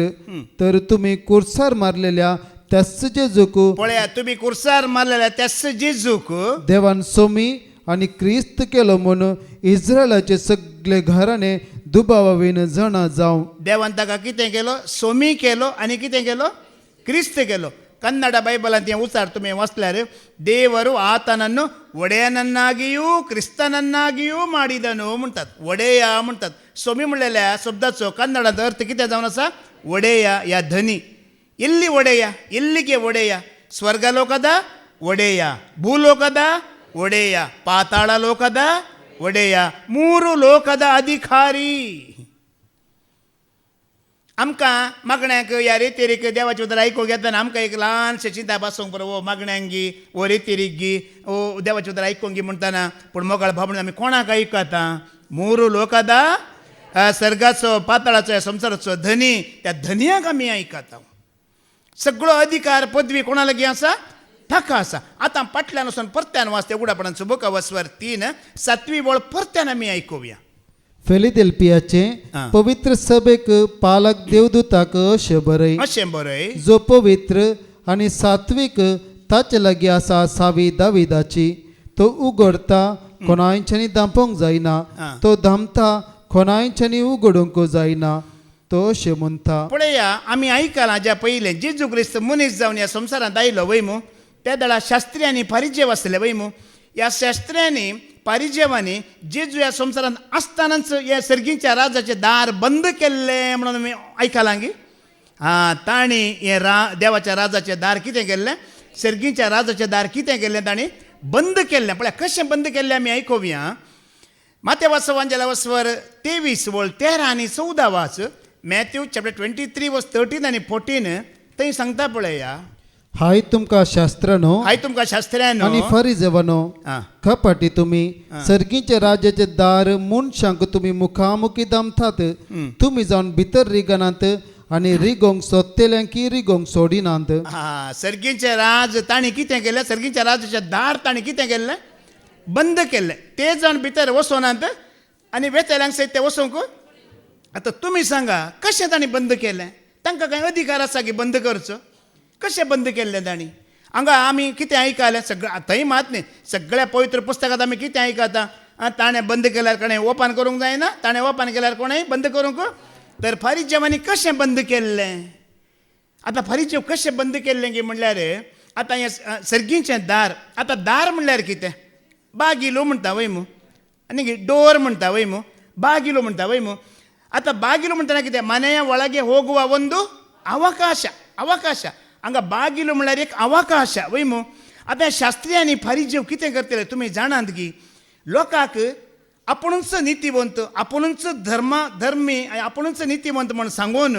तर तुमी कुर्सार मारलेल्या त्याच जेजूक पळया तुमी कुर्सार मारलेल्या त्याच जेजूक देवान सोमी आनी क्रिस्त केलो म्हणून इस्रायलाचे सगळे घराणे दुबावावीन जाणा जावं. देवान ताका कितें केलो सोमी केलो आनी कितें केलो क्रिस्त केलो. ಕನ್ನಡ ಬೈಬಲ್ ಉಚ್ಚಾರ ತುಮಿ ವಾಸ್ಲಾರು ದೇವರು ಆತನನ್ನು ಒಡೆಯನನ್ನಾಗಿಯೂ ಕ್ರಿಸ್ತನನ್ನಾಗಿಯೂ ಮಾಡಿದನು ಮುಂಟದ್ ಒಡೆಯ ಮುಂಟದ್ सोमी म्हणलेल्या शब्दाचो कन्नडात अर्थ कितें जावन आसा ಒಡೆಯ या धनी. ಎಲ್ಲಿ ಒಡೆಯ ಎಲ್ಲಿಗೆ ಒಡೆಯ ಸ್ವರ್ಗಲೋಕದ ಒಡೆಯ ಭೂಲೋಕದ ಒಡೆಯ ಪಾತಾಳ ಲೋಕದ ಒಡೆಯ 3 ಲೋಕದ ಅಧಿಕಾರಿ. आमकां मागण्यांक ह्या रेतेरीक देवाचे उतर आयकूंक येतना आमकां एक ल्हानशें चिंता बासूंक बरो ओ मागण्यांक गी ओ रेतेरीक गी ओ देवाचे उतर आयकूंक गी म्हणटना पूण मोगाळ भाबण आमी कोणाक आयकता 3 लोकाद सर्गाचो पाताळाचो ह्या संवसाराचो धनी त्या धनयाक आमी आयकता. सगळो अधिकार पदवी कोणा लागीं आसा ताका आसा. आतां फाटल्यान वचून परत्यान वाचते उगडापणाचो बुक वस्वर 3 7वी वळ परत्यान आमी आयकुया. फिलाडेल्फियाचे पवित्र सभेक पालक देवदूताक अशें बरय. अशें बरय जो पवित्र आनी सात्वीक ताचे लागीं आसा सावी दाविदाची. तो उगडता कोणायच्यानी दांपोवंक जायना. तो धामता कोणायच्यानी उगडूंक जायना. तो अशें म्हणटा. पळया आमी आयकलां हाज्या पयलें जेजू क्रिस्त मनीस जावन ह्या संवसारांत आयलो वय मू. त्या दळा शास्त्र्यांनी फारिजेव आसले वय मू. ह्या शास्त्र्यांनी पारिजेवांनी जेजू ह्या संवसारांत आसतनाच ह्या सर्गीच्या राजाचे दार बंद केल्ले म्हणून आमी आयकलां गी. तांणी हे देवाच्या राजाचे दार कितें केल्लें सर्गीच्या राजाचे दार कितें केल्लें तांणी बंद केल्लें. पळय कशें बंद केल्लें आमी आयकुया. माते वाचवांजेला वस्वर 23 वळ 13 आनी 14 वाच. मॅथ्यू चॅप्टर 23 वर्स 13 आनी 14 थंय सांगता पळया. हाय तुमकां शास्त्रानो हाय तुमकां शास्त्र्यानो आनी फारिजेवानो कपाटी तुमी सर्गीच्या राजाचे दार मनशांक तुमी मुखामुखी दामतात. तुमी जावन भितर रिगनात आनी रिगोंक सोदतेल्यांकी रिगोंक सोडिनात. सर्गीचे राज तांणी कितें केलें सर्गीच्या राजाचे दार तांणी कितें केल्लें बंद केल्लें. ते जावन भितर वचोनात आनी वेतेल्यांक सयत ते वचोंक. आतां तुमी सांगा कशें तांणी बंद केलें. तांकां कांय अधिकार आसा की बंद करचो. कशें बंद केल्लें तांणी. हांगा आमी कितें आयकलें सगळें थंय मात न्ही सगळ्या पवित्र पुस्तकांत आमी कितें आयकता ताणें बंद केल्यार कोणें ओपन करूंक जायना. ताणें ओपन केल्यार कोणेंय बंद करूंक. तर फारिजेवांनी कशें बंद केल्लें. आतां फारिजेव कशें बंद केल्लें गे म्हणल्यार आतां हें सर्गीचें दार. आतां दार म्हणल्यार कितें बागिलो म्हणटा वय मू आनी डोर म्हणटा वय मू बागिलो म्हणटा वय मू. आतां बागिलो म्हणटना कितें ಮನೆಯ ಒಳಗೆ ಹೋಗುವ ಒಂದು ಅವಕಾಶ. ಅವಕಾಶ हांगा बागिलो म्हणल्यार एक अवकाश वय मू आतां शास्त्री आनी फारिजेव कितें करतले तुमी जाणात की लोकांक आपुणूच नितीवंत आपुणूच धर्मी आपुणूच नितीवंत म्हण सांगून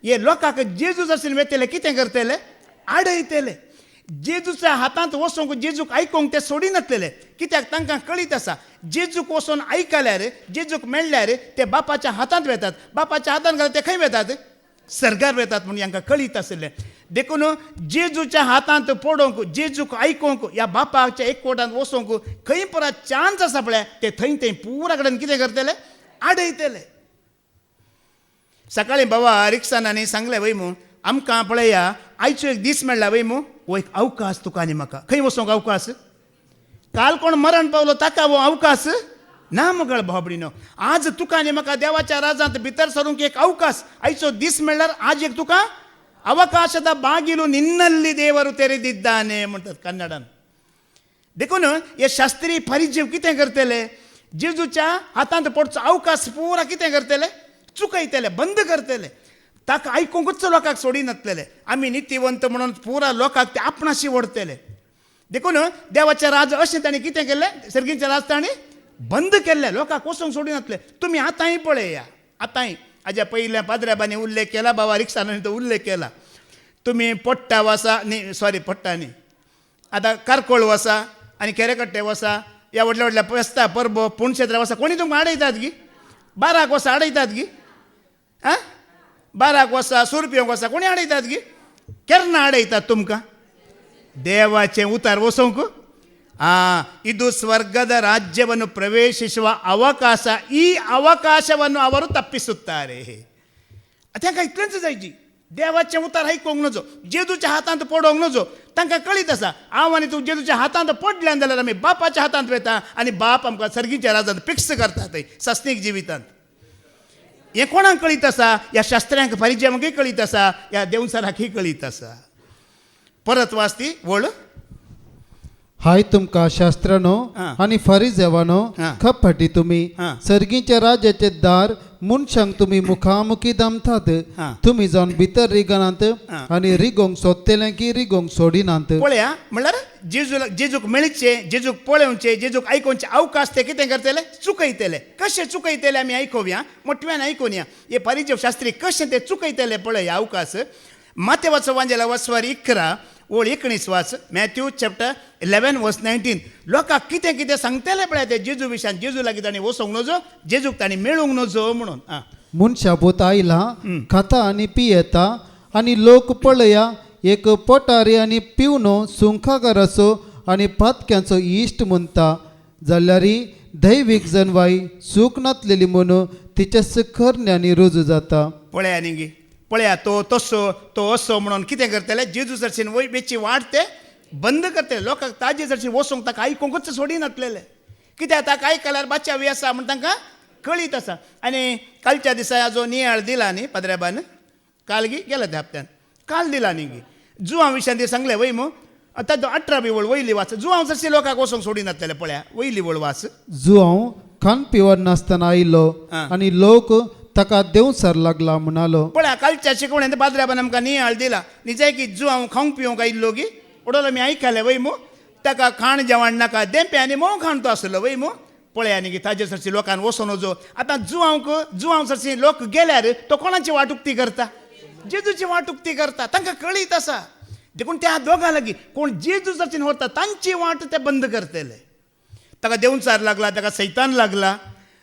हे लोकांक जेजू जशें वेतले कितें करतले आडयतले जेजूच्या हातांत वचोंक जेजूक आयकोंक ते सोडिनासलेले कित्याक तांकां कळीत आसा जेजूक वचोन आयकल्यार जेजूक मेळ्ळ्यार ते बापाच्या हातांत वेतात बापाच्या हातांत घालून ते खंय वेतात सर्गार वेतात म्हणून हांकां कळीत आसलें देखून जेजूच्या हातांत पडोवंक जेजूक आयकोंक ह्या बापाच्या एकवटांत वचोंक खंय परत चान्स आसा पळय ते थंय पुरा कडेन कितें करतले आडयतले सकाळीं बाबा रिक्षांनी सांगलें वय मू आमकां पळया आयचो एक दीस मेळ्ळा वय मू हो एक अवकाश तुका आनी म्हाका खंय वचोंक अवकाश काल कोण मरण पावलो ताका हो अवकाश ना मगळ भाबडीनो आज तुका आनी म्हाका देवाच्या राजांत भितर सरूंक एक अवकाश आयचो दीस मेळ्ळ्यार आज एक तुका ಅವಕಾಶದ ಬಾಗಿಲು ನಿನ್ನಲ್ಲಿ ದೇವರು ತೆರೆದಿದ್ದಾನೆ म्हणतात कन्नडान देखून हे शास्त्री फरिजेव कितें करतले जेजूच्या हातांत पडचो अवकाश पुरा कितें करतले चुकयतले बंद करतले ताका आयकूंकच लोकांक सोडिनासलेले आमी नितीवंत म्हणून पुरा लोकांक ते आपणाशी ओडतले देखून देवाचे राज अशें ताणें कितें केलें सर्गीचें राज ताणें बंद केल्लें लोकांक वचोंक सोडिनासले तुमी आतांय पळया आतांय हाज्या पयल्या पाद्र्याबांनी उल्लेख केला बाबा रिक्षांनी तो उल्लेख केला तुम्ही पोट्टा वसा न्ही सॉरी पोट्टा न्ही आतां कारकोळ वसा आनी केरेकट्टे वसा ह्या व्हडल्या व्हडल्या फेस्ता परबो पुणक्षेत्रां वसा कोणी तुमकां आडयतात गी बाराक वसा आडयतात गी आं बाराक वसा सुरपियोंक वसा कोणी आडयतात गी केन्ना आडयतात तुमकां ದೇವಾಚೆ ಉತ್ತಾರ ಓಸೋಂಕು ಇದು ಸ್ವರ್ಗದ ರಾಜ್ಯವನ್ನು ಪ್ರವೇಶಿಸುವ ಅವಕಾಶ ಈ ಅವಕಾಶವನ್ನು ಅವರು ತಪ್ಪಿಸುತ್ತಾರೆ तांकां इतलेंच जायची देवाचें उतार आयकोंक नजो जेजूच्या हातांत पडोंक नजो तांकां कळीत आसा हांव आनी तूं जेजूच्या हातांत पडल्यान जाल्यार आमी बापाच्या हातांत वेता आनी बाप आमकां सर्गीच्या राजांत फिक्स करता थंय सस्नीक जिवितांत हें कोणाक कळीत आसा ह्या शास्त्र्यांक फारिजेवांकय कळीत आसा ह्या देवसराकय कळीत आसा परत वाचती वळ हाय तुमकां शास्त्रानो आनी फरिजेवानो खपफाटी तुमी सर्गीच्या राज्याचे दार मनशांक तुमी मुखामुखी दमतात तुमी जावन भितर रिगनात आनी रिगोंक सोदतेले की रिगोंक सोडिनात पळया म्हणल्यार जेजूक मेळचे जेजूक पळोवचे जेजूक आयकोवचे अवकाश ते कितें करतले चुकयतले कशें चुकयतले आमी आयकोवया मोठव्यान आयकोवया हे फारिजेव शास्त्री कशें ते चुकयतले पळय अवकाश मातेवाचो वांजेला वसवार 11 ओळ 19 वाच मॅथ्यू चॅप्टर 11 वर्स 19 लोकांक कितें कितें सांगतले पळय ते जेजू विशयान जेजू लागीं ताणें वचोंक नजो जेजूक ताणें मेळूंक नजो म्हणून मनशापूत आयला खाता आनी पियेता आनी लोक पळया एक पोटारी आनी पिवनो सुंखाकार असो आनी पातक्यांचो इश्ट म्हणटा जाल्यार दैवीक जनवाई सूख नातलेली म्हणून तिच्या सकरण्यांनी रुजू जाता पळया न्ही पळया तो तसो तो असो म्हणून कितें करतले जेजू जरशीन वेची वाट ते बंद करतले लोकांक ताजे जरशीं वचोंक ताका आयकोंकच सोडिनासलेले कित्याक ताका आयकल्यार बाच्यावी आसा म्हण तांकां कळीत आसा आनी कालच्या दिसा जो नियाळ दिला न्ही पाद्र्याबान काल गी गेला त्या हप्त्यान काल दिला न्ही गी जुवां विशयान ते सांगलें वय मू ताजो 18 वळ वयली वाच जुवां जरशीं लोकांक वचोंक सोडिनासलेले पळया वयली वळ वाच जुवांव खान पिवन नासतना आयलो आनी लोक ताका देवसर लागला म्हणालो पळया कालच्या शिकवण्यात पाद्र्याबान आमकां नियाळ दिला निजाय की जुवांव खावंक पिवंक आयिल्लो गी उडोलो आमी आयकलें वय मू ताका खाण जेवण नाका देंपे आनी मोव खाण तो आसलो वय मू पळया न्ही की ताजे सरशी लोकांन वचोन वचो आतां जुवांव सरशी लोक गेल्यार तो कोणाची वाट उक्ती करता जेजूची वाट उक्ती करता तांकां कळीत आसा देखून त्या दोगां लागीं कोण जेजू सरशीन व्हरता तांची वाट ते बंद करतले ताका देंवचार लागला ताका सैतान लागला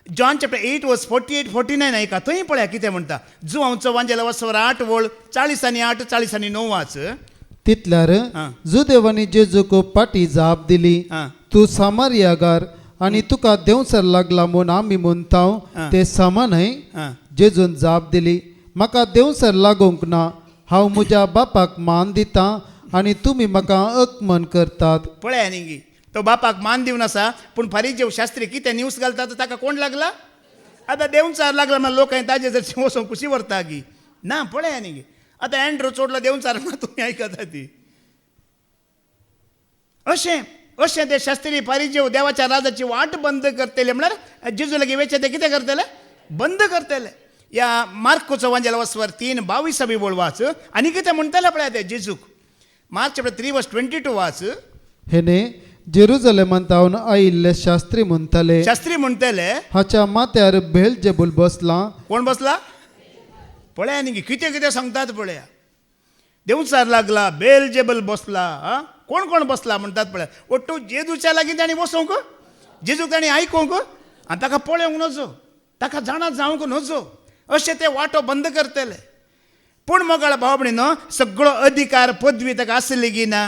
जॉन चॅप्टर 8 वर्स 48 49 ऐका थंय पळया कितें म्हणटा जुवांवचो वांजेला वसवर 8 वळ 40 आनी 8 40 आनी 9 वाच तितल्यार जुदेवानी जेजूक पाटी जाप दिली तूं सामारियागार आनी तुका देवसर लागला म्हूण आमी म्हणटाव ते समानय जेजून जाप दिली म्हाका देवसर लागोंक ना हांव म्हज्या बापाक मान दितां आनी तुमी म्हाका अकमन करतात पळया न्ही तो बापाक मान दिवन आसा पूण फारिजेव शास्त्री कितें न्यूज घालता तो ताका कोण लागला आतां देंवचार लागला म्हण लोक ताजे जर वचोंक कुशी व्हरता गी ना पळया न्ही आतां एंड्रो चोडलो देंवचार म्हणून तुमी आयकता ती अशें ते शास्त्री फारिजेव देवाच्या राजाची वाट बंद करतले म्हळ्यार जेजू लागीं वेचे ते कितें करतले बंद करतले या मार्कोचो वांजेला वस्वर 3:22 बोल वाच आणि कितें म्हणटाले पळय ते जेजूक मार्क चॅप्टर 3:22 वाच. हेने जेरुजलेमांत तावन आयिल्ले शास्त्री म्हणटाले, शास्त्री म्हणटाले हाच्या माथ्यार बेल्जेबूल बसला. कोण बसला पळया न्ही कितें कितें सांगतात पळया. देंवचार लागला, बेलजेबल बसला. कोण कोण बसला म्हणटात पळय. ओट्टू जेजूच्या लागीं ताणी बसूंक, जेजूक ताणी आयकूंक आनी ताका पळोवंक नजो, ताका जाणा जावंक नजो, अशें ते वाटो बंद करतले. पूण मोगाळ भाव भयणीनो, सगळो अधिकार पदवी ताका आसली की ना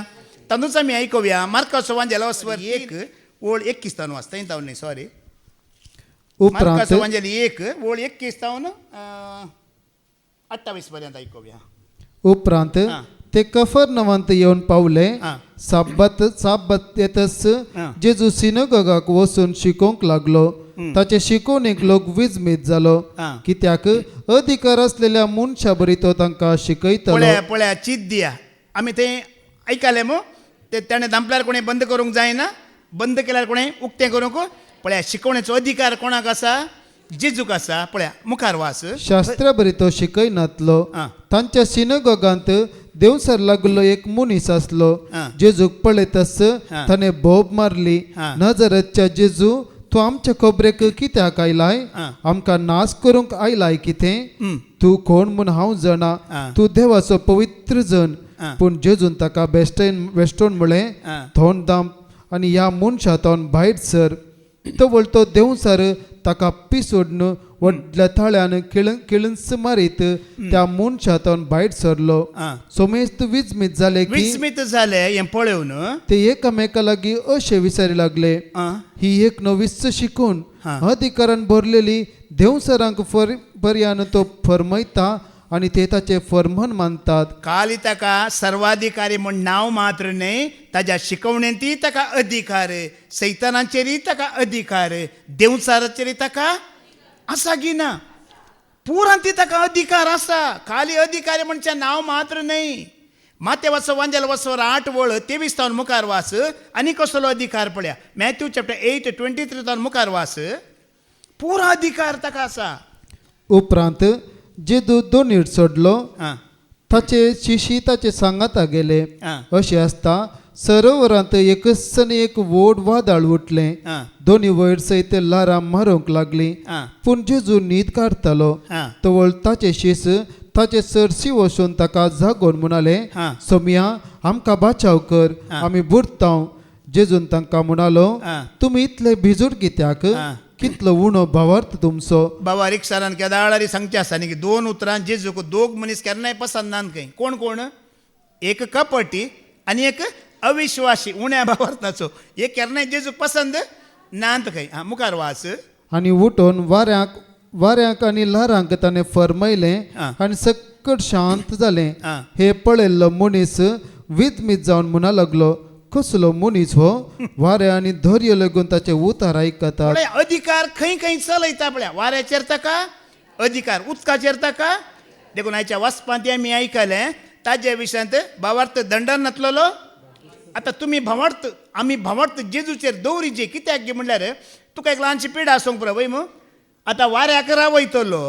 तातूंच आमी आयकुया. मार्काचो वांजेलो वस्वर 1:21 वाचता तावन न्ही सॉरी. उपरांत मार्काचो वांजेली 1:21 तावन 28 पर्यंत आयकुया. उपरांत ते कफरनवांत येवन पावले. हां. साब्बत येतच हां. जेजू सिनगोगाक वचून शिकोवंक लागलो. ताचे शिकवणेक लोक विजमीत जालो, हां. कित्याक अधिकार असलेल्या मनशा बरी तो तांकां शिकयतलो. पळया पळया चीत दिया. आमी तें आयकलें मो ते ताणें दांपल्यार कोणें बंद करूंक जायना, बंद केल्यार कोणें उक्तें करूंक. पळया शिकोवणेचो अधिकार कोणाक आसा? जेजूक आसा. पळया मुखार वाच. शास्त्रा बरी तो शिकयनातलो. हां. तांच्या सिनगोगांत देवसर लागलो एक मनीस आसलो. हां. जेजूक पळयतच हां. ताणें बोब मारली, हां. नजरेच्या जेजू, तूं आमच्या खबरेक कित्याक आयलाय? हां. आमकां नाश करूंक आयलाय कितें? तूं कोण म्हूण हांव जाणा. हां. तूं देवाचो पवित्र जन. हां. पूण जेजून ताका वेस्टोन म्हळें, हां. थोंड दाम आनी ह्या मनशांतोन भायर सर. तो वळतो देवसर ताका पिसोडून व्हडल्या थाळ्यान किळंस मारीत त्या मनशांतोन भायर सरलो. हां. सोमेस्त विजमीत जाले की विस्मित जाले हें पळोवन. ते एकामेका लागीं अशें विचारी लागले, ही एक नवीच शिकून हां. अधिकारान भरलेली देवसरांक पर्यान तो फरमयता आनी ते ताचे फरमान मानतात. काल ताका सर्वाधिकारी म्हण नांव मात्र न्ही, ताज्या शिकवणेंतय ताका अधिकार, सैतानाचेरय ताका अधिकार, देवचाराचेरय ताका आसा की ना? पुरांती ताका अधिकार आसा. खाली अधिकारी म्हणचे नांव मात्र न्ही. मातेवाचो वांजेलो वचवर 8:23 तावन मुखार वाच. आनी कसलो अधिकार पळया. मॅथ्यू चॅप्टर 8:23 तावन मुखार वाच. पुरो अधिकार ताका आसा. उपरांत जेजू दोनीर सोडलो. हां. ताचे शिशी ताचे सांगाता गेले. हां. अशें आसता सरोवरांत एकसन एक व्हड वादळ उठलें. हां. दोनी वयर सयत लारां मारूंक लागलीं. हां. पूण जेजू न्हीद काडटालो. हां. तवळ ताचे शीस ताचे सरशी वचून ताका जागोन म्हणाले, हां. सोम्या, आमकां बाचाव कर, हां. आमी बुडटाव. जेजून तांकां म्हणालो, हां. तुमी इतले भिजूड कित्याक? हां. कितलो उणो भावार्थ तुमचो. बाबा रिक्षारान केदाळारी सांगचे आसा न्ही की 2 उतरां जेजूक 2 मनीस केन्नाय पसंद नात खंय. कोण कोण? एक कपटी आनी एक अविश्वासी उण्या भावार्थाचो. एक केन्नाय जेजूक पसंद नात खंय. मुखार वाच. आनी उठोन वाऱ्यांक आनी ल्हारांक ताणें फरमयलें हां. आनी सकट शांत जालें. हां. हे पळयल्लो मनीस विजमीत जावन म्हणा लागलो, कसलो मनीस हो? वाऱ्या आनी धैर्य लागून ताचे उतार आयकतात. पळय अधिकार खंय खंय चलयता पळया. वाऱ्याचेर ताका अधिकार, उदकाचेर ताका. देखून आयच्या वाचपांत आमी आयकलें ताजे विशयांत भावार्थ दंडान नातलोलो. आतां तुमी भावार्थ आमी भावार्थ जेजूचेर दवरीचे. कित्याक गे म्हणल्यार तुका एक ल्हानशी पिडा आसूंक पुरो वय मू. आतां वाऱ्याक रावयतलो,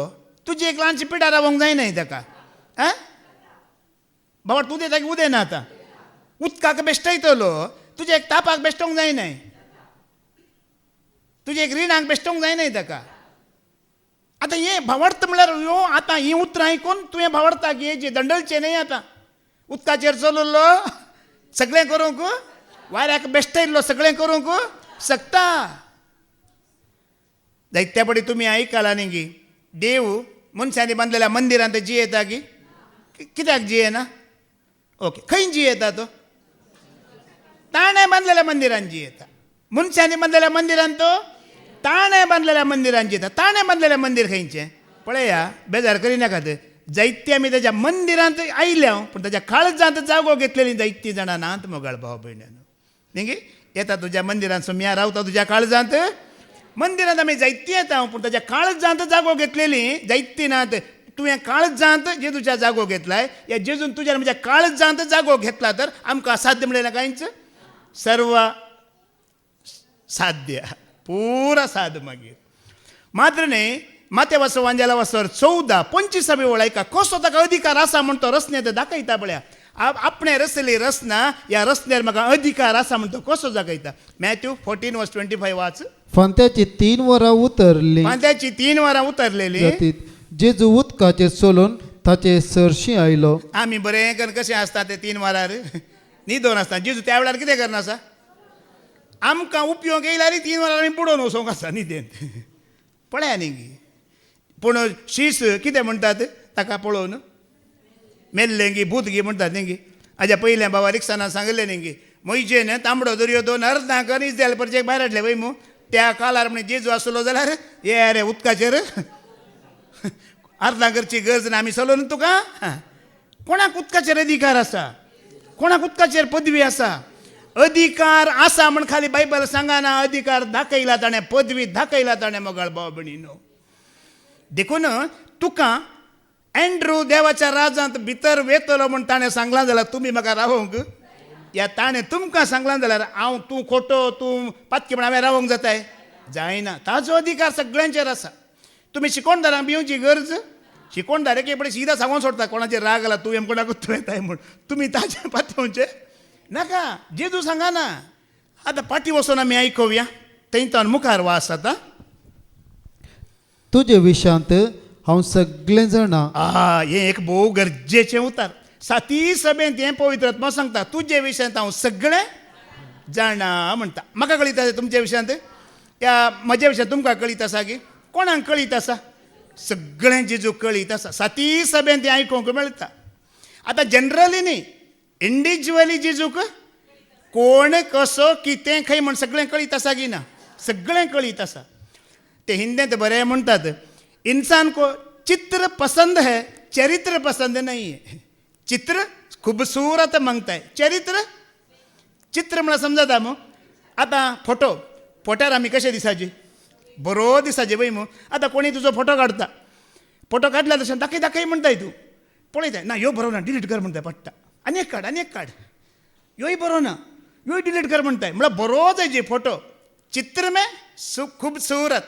तुजी एक ल्हानशी पिडा रावोंक जायना ताका. भावार्थ उदय उदय ना. आतां उदकाक बेश्टयतलो, तुजे एक तापाक बेश्टोंक जायना, तुजे एक रिणाक बेश्टोंक जायना ताका. आतां हें भावार्थ म्हळ्यार ह्यो आतां हीं उतरां आयकून तुवें भावार्थाक हे जे दंडलचें न्ही. आतां उदकाचेर चललो सगळें करूंक, वाऱ्याक बेश्टयल्लो सगळें करूंक शकता. जायत्या पडी तुमी आयकलां न्ही गी देव मनशांनी बांदलेल्या मंदिरांत जियेता गी. कित्याक जियेना? ओके, खंय जियेता तो? ताणें बांदलेल्या मंदिरान जियेता. मनशांनी बांदलेल्या मंदिरान तो ताणें बांदलेल्या मंदिरान जियेता. ताणें बांदलेलें मंदीर खंयचें? पळया, बेजार करिनाकात. जायते आमी ताच्या मंदिरांत आयल्या, पूण ताच्या काळजांत जागो घेतलेली जायतीं जाणां नात मोगाळ भाव भयण्यानो. न्ही गे? येता तुज्या मंदिरांत सोम्या, रावता तुज्या काळजांत. मंदिरांत आमी जायतीं येता, पूण ताच्या काळजांत जागो घेतलेली जायतीं नात. तुवें काळजांत जेजूच्या जागो घेतलाय. या जेजून तुज्या म्हज्या काळजांत जागो घेतला तर आमकां असाध्य म्हणलें कांयच. सर्व साध्य, पुरा साध मागीर. मात्र न्ही माते वाचो वांजेला वाचोर 14 25 वळायका कसो ताका अधिकार आसा म्हण तो रचनेत दाखयता पळया. आपणे रचली रचना ह्या रचनेर म्हाका अधिकार आसा म्हण तो कसो दाखयता. मॅथ्यू 14:25 वाच. फांत्याची 3 वरां उतरली पांत्याची 3 वरां उतरलेली. जातीत जेजू उदकाचेर चलोवन ताचे सरशी आयलो. आमी बरें करून कशें आसता ते 3 वरार न्हिदोन आसता. जेजू त्या वेळार कितें करना आसा आमकां उपयोग येयल्यार 3 वरार आमी बुडोवन वचोंक आसा न्हिदेन. पळया न्ही गी. पूण शीस कितें म्हणटात ताका पळोवन मेल्लें गी भूत गी म्हणटात न्ही गी. हाज्या पयल्या बाबा रिक्षाना सांगलें न्ही गी मोयजेन तांबडो दर्यो 2 अर्दांकर इस्रायल परचेक भायर हाडले वय मू. त्या काळार म्हणे जेजू आसलो जाल्यार ये रे उदकाचेर अर्दांकरची गरज ना आमी चलोवन तुका. कोणाक उदकाचेर अधिकार आसा कोणाक उदकाचेर पदवी आसा. अधिकार आसा म्हण खाली बायबल सांगना. अधिकार दाखयला ताणें पदवी दाखयला ताणें मोगाळ भाव भयणीनो. देखून तुका एंड्रू देवाच्या राजांत भितर वेतलो म्हण ताणें सांगलां जाल्यार तुमी म्हाका रावोंक या ताणें तुमकां सांगलां जाल्यार हांव तूं खोटो तूं पातकी म्हण हांवें रावोंक जाताय जायना. ताजो अधिकार सगळ्यांचेर आसा. तुमी शिकोणदारांक भिवची गरज शिकोणदार एके फुडें सीदा सांगून सोडता कोणाचेर राग आला तुवें कोणाक तुवेंताय म्हूण तुमी ताचे पातयेवचे नाका. जेजू सांगना. आतां फाटीं वचून आमी आयकुया थंयच्यान मुखार वास आतां. तुजे विशांत हांव सगळें जाणा. हें एक भोव गरजेचें उतर. 7 सभेंत हें पवित्र आत्मा सांगता तुजे विशयांत हांव सगळें जाणा म्हणटा. म्हाका कळीत आसा तुमच्या विशयांत त्या म्हज्या विशयांत तुमकां कळीत आसा की कोणाक कळीत आसा. सगळें जेजू कळीत आसा. 7 सभेंत हें आयकूंक मेळटा. आतां जनरली न्ही इंडिविज्युअली जेजूक कोण कसो कितें खंय म्हण सगळें कळीत आसा की ना. सगळें कळीत आसा. ते हिंदीत बरें म्हणटात इंसान को चित्र पसंद है चरित्र पसंद नहीं है. चित्र खूबसूरत मागता है चरित्र चित्र म्हळ्यार समजता मू. आतां फोट्यार आमी कशें दिसाचे बरो दिसाचे वय मू. आतां कोणी तुजो फोटो काडटा फोटो काडला तशें दाखय म्हणटाय तूं पळयताय ना ह्यो बरो ना डिलीट कर म्हणटाय पडटा. आनी एक काड ह्योय बरो ना ह्योय डिलीट कर म्हणटाय म्हळ्यार बरो जायचे फोटो. चित्र में खूबसूरत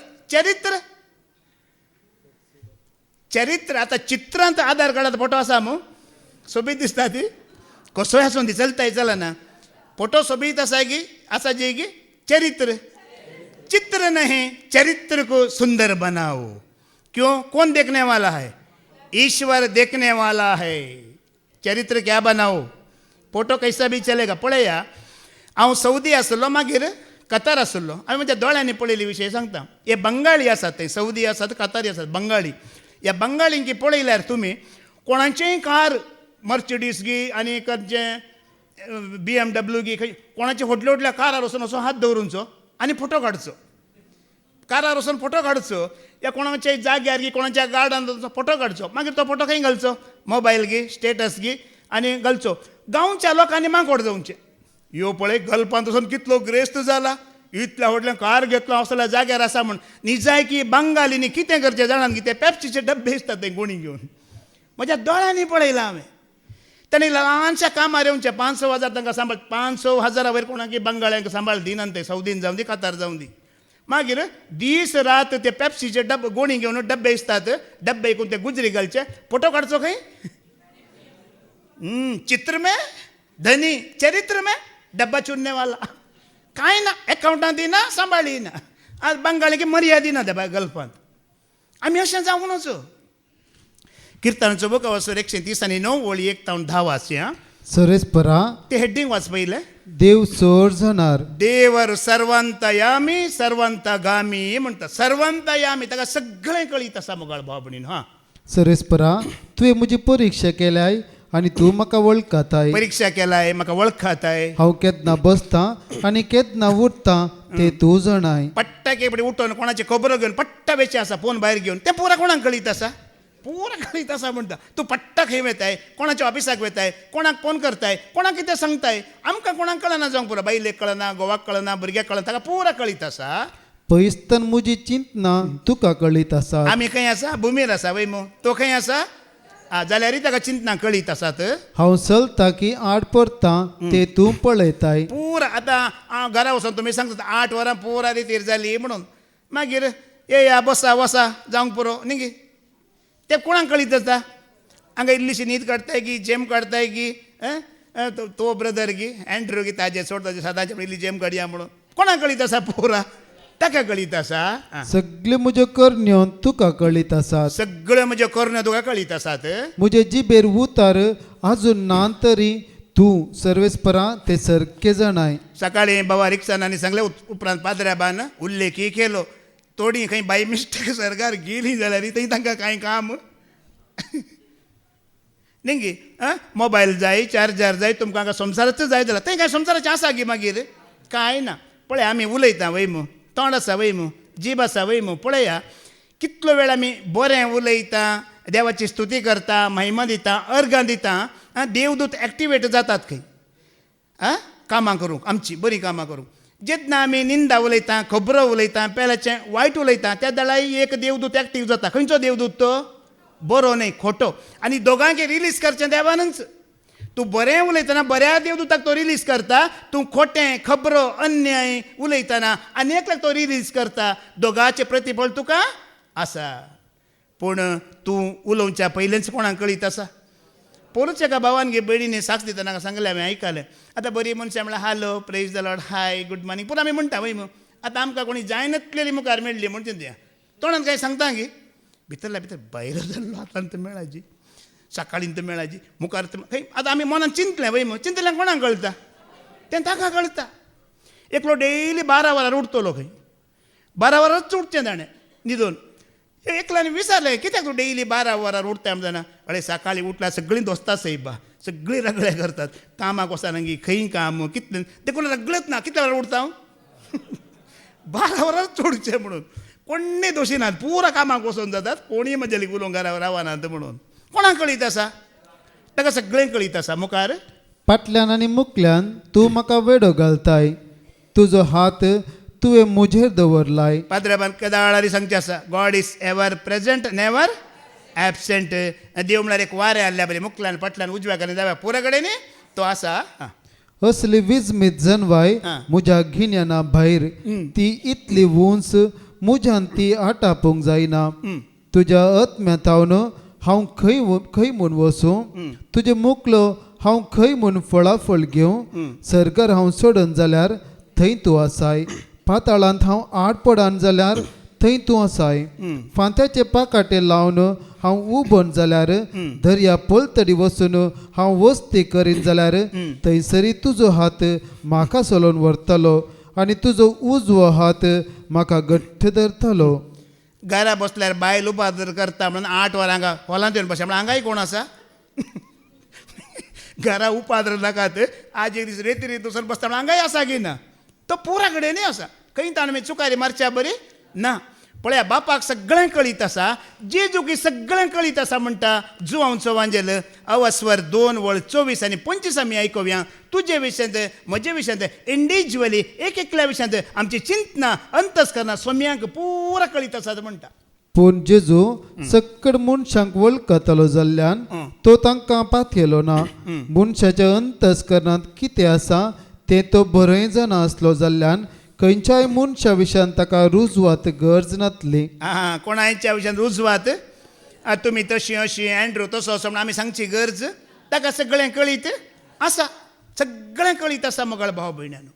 चरित्र आतां चित्रांत आधार कार्डाचो फोटो आसा मू सोबीत दिसता ती कसोय आसूं दी चलताय चलना. फोटो सोबीत आसा जी गी चित्र नहीं चरित्र को सुंदर बनाओ. क्यों कौन देखने वाला है ईश्वर देखने वाला है. चरित्र क्या बनाओ. फोटो कैसा भी चलेगा. पळया हांव सौदी आसलो मागीर कतार आसलो. हांवें म्हज्या दोळ्यांनी पळयली विशय सांगता. हे बंगाळी आसात थंय सौदी आसात कतारी आसात बंगाळी. ह्या बंगाळींकी पळयल्यार तुमी कोणाचेय कार मर्सिडीज गी आनी खंयचें BMW गी खंय कोणाचे व्हडल्या कारार वचून असो हात दवरूनचो आनी फोटो काडचो. कारार वचून फोटो काडचो या कोणाच्या जाग्यार गी कोणाच्या गार्डनाचो फोटो काडचो. मागीर तो फोटो खंय घालचो मोबायल गी स्टेटस गी आनी घालचो. गांवच्या लोकांनी मागोड जावचे ह्यो पळय गल्पांत वचून कितलो ग्रेस्त जाला. इतल्या व्हडल्या कार घेतलो असल्या जाग्यार आसा म्हूण निजाय की बंगालींनी कितें करचें जाणान की ते पेप्सीचे डब्बे दिसतात ते गुणी घेवन. म्हज्या दोळ्यांनी पळयलां हांवें. तांणी ल्हानशा कामार येवचे 500,000 तांकां सांबाळ 500,000 वयर कोणाक बंगाळ्यांक सांबाळ दिनात ते सौदीन जावं दी कतार जावं दी. मागीर दीस रात ते पेप्सीचे डब्बे गोणी घेवन डब्बे दिसतात. डब्बे विकून ते गुजरी घालचे फोटो काडचो खंय. चित्र में धनी चरित्र में डब्बा चुनने वाला कांय ना. अकाउंटांत दिना सांबाळी ना. आज बंगाळीक मर्यादी ना त्या गल्पांत. आमी अशें जावं नजो. किर्तनाचो बुक वचून 139 वळी 1 तावन 10 वाचया. सरेस्परा ते हेडिंग वाच पयलें. देव चड जाणार. देवर सर्वंतयामी सर्वंतगामी म्हणटा. सर्वंतयामी ताका सगळें कळीत आसा मोगाळ भाव भयणीन. सरेस्परा तुवें म्हजी परीक्षा केल्याय आनी तूं म्हाका वळखताय. परीक्षा केलाय म्हाका वळखताय. हांव केन्ना बसतां आनी केन्ना उठतां ते तूं जाणाय. पट्टा केपडी उठोन कोणाची खबर घेवन पट्टा वेचे आसा फोन भायर घेवन तें पुरा कोणाक कळीत आसा. पुरा कळीत आसा म्हणटा. तूं पट्टा खंय वेताय कोणाच्या ऑफिसाक वेताय कोणाक फोन करताय कोणाक कितें सांगताय. आमकां कोणाक कळना जावंक पुरो बायलेक कळना घोवाक कळना भुरग्याक कळना ताका पुरा कळीत आसा. पयसतन म्हजी चिंतना तुका कळीत आसा. आमी खंय आसा भुमीर आसा वय मो तो खंय आसा जाल्यार ताका चिंतना कळीत आसात. हांव चलतां की आड परतां ते तूं पळयताय. पुरा आतां घरा वचून तुमी सांगतात 8 वरां पुरा रितीर जाली म्हणून. मागीर ए या बसा वसा जावंक पुरो निंगी ते कोणाक कळीत आसता हांगा इल्लीशी न्हीद काडटाय की जेम काडटाय की तो ब्रदर की एंड्रू की ताजे सोड ताजे सदांचे इल्ली जेम काडया म्हणून कोणाक कळीत आसा पोरा ताका कळीत आसा सगळे म्हज्यो करण्यो तुका कळीत आसात सगळ्यो म्हज्यो कर्ण तुका कळीत आसात म्हजे जिबेर उतार अजून ना तरी तूं सर्वेस्परा ते सारके जाणाय सकाळी बाबा रिक्षांनी सांगले उपरांत पाद्र्याबान उल्लेखी केलो थोडी खंय बाय मिस्टेक सरकार गेली जाल्यार थंय तांकां कांय काम नेंगी मोबायल जाय चार्जर जाय तुमकां हांगा संवसाराचो जाय जाल्यार थंय कांय संवसाराचें आसा गी मागीर कांय ना पळय आमी उलयता वयमू तोंड आसा वयमू जीब आसा वयमू पळया कितलो वेळ आमी बरें उलयता देवाची स्तुती करता महिमा दिता अर्गां दिता देवदूत एक्टिवेट जातात खंय कामां करूंक आमची बरीं कामां करूंक जेन्ना आमी निंदा उलयता खबरो उलयता पेल्याचें वायट उलयता त्या दळाई एक देवदूत एक्टीव जाता खंयचो देवदूत तो बरो न्हय खोटो आनी दोगांकय रिलीज करचें देवानच तूं बरें उलयतना बऱ्या देवदूताक तो रिलीज करता तूं खोटें खबरो अन्याय उलयतना आनी एकल्याक तो रिलीज करता दोगांचें प्रतिफळ तुका आसा पूण तूं उलोवच्या पयलेंच कोणाक कळीत आसा पोरूच एका भावान गे भयणीने साक्ष दितना सांगलें हांवें आयकलें आतां बरी मनशां म्हळ्यार hello praise the Lord hi good morning पूण आमी म्हणटा वय आतां आमकां कोणी जाय नासलेली मुखार मेळ्ळी म्हणचे त्या तोंडान कांय सांगता गी भितरल्या भितर भायर जाल्लो आतां तर मेळाजी सकाळीं तर मेळाजी मुखार खंय आतां आमी मनान चिंतलें वय चिंतल्यान कोणाक कळटा तें ताका कळटा एकलो डेली 12 वरां उठतलो खंय 12 वरांच उठचें ताणें न्हिदोन एकल्यान विचारलें कित्याक तूं डेली 12 वरां उठता म्हणटा अरे सकाळीं उठल्यार सगळीं दोस्तां सैबा सगळीं रगळे करतात कामाक वचना खंय काम कितलें देखून रगळत ना कितल्या वरां उठता हांव 12 वरांच उठचें म्हणून कोणीय दोशी नात पुरा कामाक वचोन जातात कोणीय म्हजे उलोवंक घरा रावनात म्हणून कोणाक कळीत आसा ताका सगळें कळीत आसा मुखार फाटल्यान आनी मुखल्यान तूं म्हाका वेडो घालताय तुजो हात तुवें म्हजेर दवरलाय पाद्र्याबान केदाळारी सांगचें आसा God is ever present never absent देव म्हळ्यार एक वारें आहल्या बरें मुखल्यान फाटल्यान उजव्या कडेन दाव्या पुरा कडेन तो आसा असली विजमीत जनवाय म्हज्या गिन्याना भायर ती इतली उंच म्हज्यान ती आटापूंक जायना तुज्या आत्म्यांतावन हांव खंय म्हूण वसूं तुजे मुखलो हांव खंय म्हूण फळाफळ घेवं सरकार हांव सोडून जाल्यार थंय तूं आसाय पाताळांत हांव आड पडान जाल्यार थंय तूं आसाय फांत्याचे पाकाटे लावन हांव उबोन जाल्यार दर्या पलतडी वचून हांव वस्ती करीन जाल्यार थंयसरी तुजो हात म्हाका सोलोवन व्हरतलो आनी तुजो उजवो हात म्हाका घट्ट धरतलो घरा बसल्यार बायल उपादर करता म्हणून 8 वरां हांगा हॉलांत येवन बसता म्हणून हांगाय कोण आसा घरा उपादर नाकात आज एक दीस रेती दुसरो बसता म्हणून हांगाय आसा की ना तो पुरा कडेनय आसा खंय ताणें चुकारी मारच्या बरी ना पळया बापाक सगळें कळीत आसा जेजूकी सगळें कळीत आसा म्हणटा जुवांचो वांजेल अवस्वर 2:24 आनी 25 आमी आयकुया तुजे विशयांत म्हजे विशयांत इंडिव्हिज्युअली एक एकल्या विशयांत आमची चिंतना अंतस्करणां सोम्यांक पुरा कळीत आसात म्हणटा पूण जेजू सक्कड मनशांक वळखतलो जाल्ल्यान तो तांकां पातयलो ना मनशाच्या अंतस्करणांत कितें आसा तें तो बरें जाणा आसलो जाल्ल्यान खंयच्याय मनशा विशयान ताका रुजवात गरज नासली कोणाच्या विशयान रुजवात तुमी तशी अशी एंड्रू तसो असो म्हणून आमी सांगची गरज ताका सगळें कळीत आसा सगळें कळीत आसा मोगळ भाव भयणानो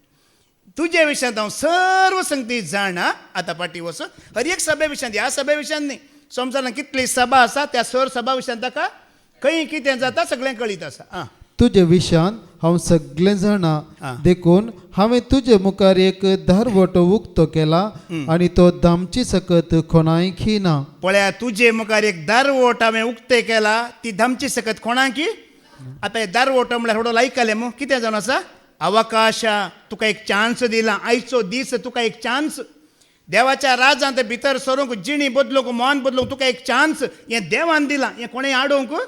तुजे विशयांत हांव सर्व संगती जाणा आतां फाटीं वचून हर एक सभे विशयांत ह्या सभे विशयान न्ही संवसारांत कितली सभा आसा त्या सर सभा विशयान ताका खंय कितें जाता सगळें कळीत आसा तुजे विशयान हांव सगळें जाणा देखून हांवें तुजे मुखार एक धारवटो उक्तो केला आनी तो धामची सकत कोणाय खिना पळया तुजे मुखार एक दारवोट हांवें उक्ते केला ती धामची सकत कोणाक आतां हे दारवोटो म्हळ्यार थोडो लायकले मग कितें जावन आसा अवकाशा तुका एक चान्स दिला आयचो दीस तुका एक चान्स देवाच्या राजांत भितर सरूंक जिणी बदलूंक मन बदलूंक तुका एक चान्स हें देवान दिलां हें कोणें आडोवंक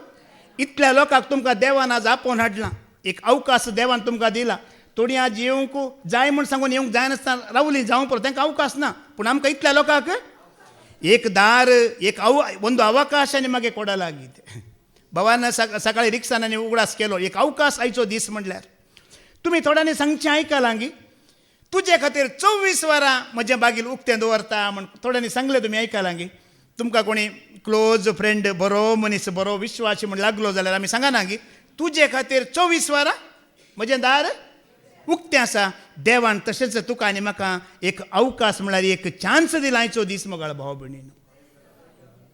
इतल्या लोकांक तुमकां देवान आज आपोवन हाडलां एक अवकाश देवान तुमकां दिला थोडीं आज येवंक जाय म्हूण सांगून येवंक जायनासतना रावलीं जावं पळय तांकां अवकाश ना पूण आमकां इतल्या लोकांक एक दार एक ಒಂದು ಅವಕಾಶನೇ मागे कोडा लागीत भवान सकाळी रिक्षांनी उगडास केलो एक अवकाश आयचो दीस म्हटल्यार तुमी थोड्यांनी सांगचें आयकलां गी तुजे खातीर 24 वरां म्हज्या बागेल उक्तें दवरता म्हण थोड्यांनी सांगलें, तुमी आयकलां गी. तुमकां कोणी क्लोज फ्रेंड, बरो मनीस, बरो विश्वासी म्हण लागलो जाल्यार आमी सांगना गी, तुजे खातीर 24 वरां म्हजें दार उक्तें आसा. देवान तशेंच तुका आनी म्हाका एक अवकाश म्हळ्यार एक चान्स दिला आयचो दीस मोगाळ भाव भयणीन.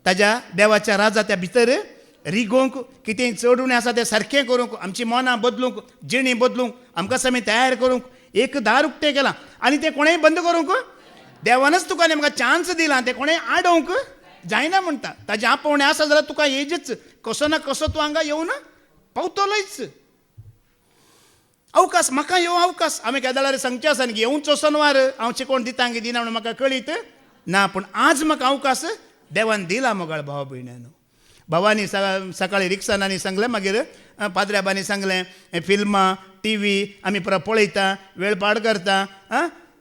ताज्या देवाच्या राजाच्या भितर रिगोवंक, कितें चड उणें आसा तें सारकें करूंक, आमची मनां बदलूंक, जिणी बदलूंक, आमकां समी तयार करूंक एक दार उक्तें केलां. आनी तें कोणेंय बंद करूंक देवानच तुका आनी म्हाका चान्स दिला. तें कोणेंय आडोवंक जायना म्हणटा. ताजें आपोवणें आसा जाल्यार तुका हेजच कसो ना कसो तूं हांगा येवन पावतलोच. अवकाश म्हाका येवं अवकाश. हांवें केदार सांगचें आसा न्ही, येवूं चोसनवार हांव चिकोण दिता गी दिना म्हणून म्हाका कळीत ना. पूण आज म्हाका अवकाश देवान दिला मोगाळ भाव भयण्यान. भावानी सकाळीं रिक्षांनी सांगलें, मागीर पाद्र्याबांनी सांगलें, फिल्मां TV आमी परत पळयता, वेळ पाड करता.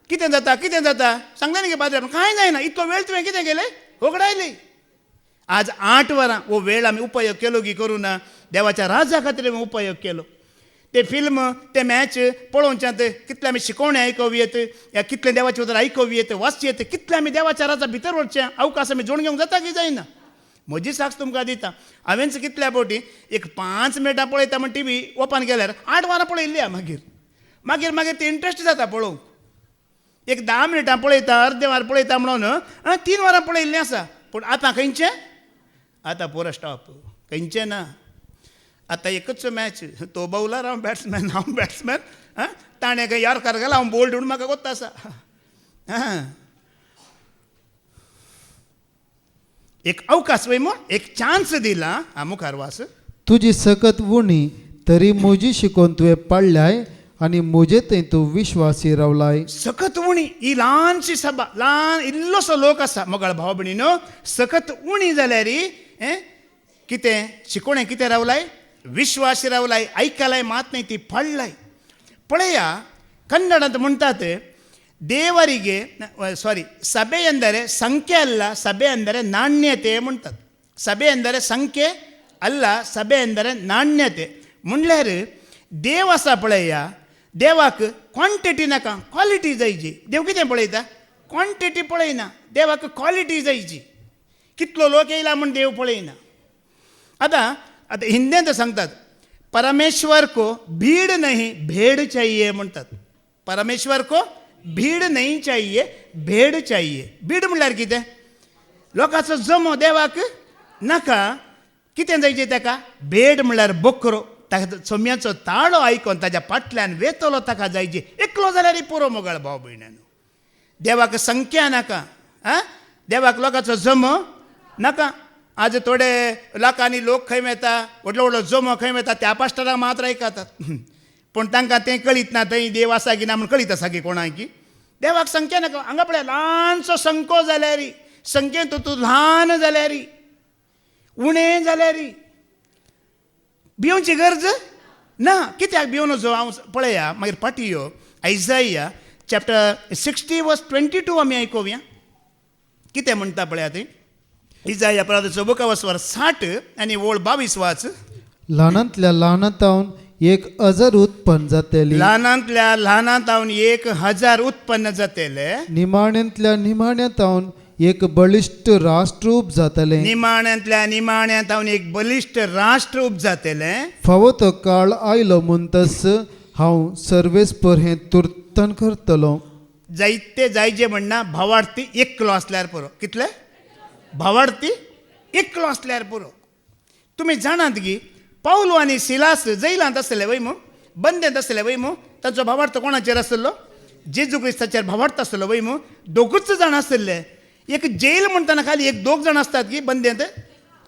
कितें जाता कितें जाता सांगलें न्ही गे पाद्र्याबान, कांय जायना. इतलो वेळ तुवें कितें केलें, होगडायली. आज 8 वरां हो वेळ आमी उपयोग केलो गी करूं ना. देवाच्या राजा खातीर आमी उपयोग केलो. ते फिल्म, ते मॅच पळोवच्यात कितले आमी शिकोवणें आयकोवयेत, या कितलें देवाचें उतर आयकोवयेत, वाचयेत, कितलें आमी देवाच्या राजा भितर वचचें. अवकाश आमी जोडून घेवंक जाता की जायना. म्हजी साक्ष तुमकां दिता. हांवेंच कितल्या फावटी एक 5 मिनटां पळयता म्हण TV ओपन केल्यार 8 वरां पळयल्ली मागीर मागीर मागीर ते इंट्रस्ट जाता पळोवंक. एक 10 मिनटां पळयता, अर्दे वर पळयता म्हणून 3 वरां पळयल्लीं आसा. पूण आतां खंयचें, आतां पुरो स्टॉप, खंयचें ना. आतां एकच मॅच, तो बॉलर हांव बॅट्समॅन, हांव बॅट्समॅन. ताणें खंय यॉर्कर गेला, हांव बोल्ड म्हणून म्हाका कोत्ता आसा. एक अवकाश वय मो एक चान्स दिला. मुखार वास. तुजी सकत उणी तरी म्हजी शिकोवन तुवें पाळल्याय आनी म्हजे थंय तूं विश्वासी रावलाय. सकत उणी ही ल्हानशी सभा, ल्हान इल्लोसो लोक आसा मोगाळ भाव भयणीनो. सकत उणी जाल्यार कितें शिकोवणें कितें रावलाय, विश्वासी रावलाय, ऐकलाय मात नाही ती पाळलाय. पळया, ಕನ್ನಡದ म्हणतात ದೇವರಿಗೆ ಸಭೆ ಎಂದರೆ ಸಂಖ್ಯೆ ಅಲ್ಲ, ಸಭೆ ಎಂದರೆ ನಾಣ್ಯತೆ म्हणतात. ಸಭೆ ಎಂದರೆ ಸಂಖ್ಯೆ ಅಲ್ಲ, ಸಭೆ ಎಂದರೆ ನಾಣ್ಯತೆ. म्हणल्यार देव आसा पळया, देवाक क्वॉन्टिटी नाका, क्वॉलिटी जायची. देव कितें पळयता, क्वॉन्टिटी पळयना, देवाक क्वॉलिटी जायची. कितलो लोक येयला म्हण देव पळयना. आतां हिंदींत सांगतात, परमेश्वर को भीड़ नहीं भेड़ चाहिए म्हणतात. परमेश्वर को भीड़ नहीं चाहिए, भेड़ चाहिए. भीड़ म्हणल्यार कितें, लोकांचो जमो देवाक नाका. कितें जायचें ताका, भेड म्हणल्यार बकरो. ताका सोम्याचो ताळो आयकोन ताच्या फाटल्यान वेतलो ताका जायची. एकलो जाल्यार पुरो मोगाळ भाव भयण्यान. देवाक संख्या नाका, देवाक लोकांचो जमो नाका. आज थोडे लाखांनी लोक खंय मेळटा, व्हडलो व्हडलो जमो खंय मेळटा, त्या पास्टराक मात्र आयकतात. पूण तांकां तें कळीत ना, थंय देव आसा की ना म्हूण कळीत आसा की कोणाक की. देवाक संख्या नाका. हांगा पळय, ल्हानसो संको जाल्यार, संख्येन तूं ल्हान जाल्यार, उणें जाल्यार भिवची गरज ना. कित्याक भिवूं नजो. हांव पळया मागीर फाटी यो आयजाया चॅप्टर 60:22 आमी आयकोवया. कितें म्हणटा पळया थंय. इजाया प्रवादीचो बुक वर 60 आनी ओळ 22 वाच. ल्हानांतल्या ल्हानातावन 1000 उत्पन्न जातली. ल्हानांतल्या ल्हानातावन 1000 उत्पन्न जातले. निमाण्यांतल्या निमाण्यातावन एक बलिश्ठ राष्ट्र उब जातले. निमाण्यांतल्या निमाण्यातावन एक बलिश्ठ राष्ट्र उब जातले. फावो तो काळ आयलो म्हणटस हांव सर्वेस्पर हें तुर्तन करतलो. जायते जायचे म्हणना, भावार्थी एकलो असल्यार पुरो. कितले भावार्थी एकलो असल्यार पुरो. तुमी जाणात की पावलो आनी सिलास जैलांत आसले वय मू, बंदेंत आसले वय मू. ताचो भावार्थ कोणाचेर आसलो, जेजू क्रिस्ताचेर भावार्थ आसलो वय मू. दोगूच जाण आसले. एक जेल म्हणटना खाली 1-2 जाण आसतात की बंदेंत.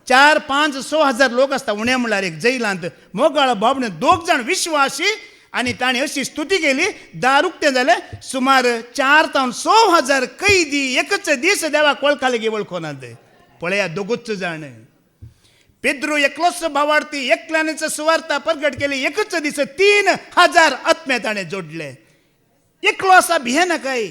4-5-6 हजार लोक आसता उणें म्हणल्यार एक जैलांत. मोगाळ भावने 2 जाण विश्वासी आनी ताणें अशी स्तुती केली. दार उक्तें जालें. सुमार 4-6 हजार कैदी एकच दीस देवाक वळखाले गे वळखोनात. पळया, दोगूच जाण. पेद्रू एकलोच भावार्थी, एकल्यानच सुवार्ता प्रगट केली. एकच दीस 3000 आत्मे ताणें जोडले. एकलो आसा भियेना काय.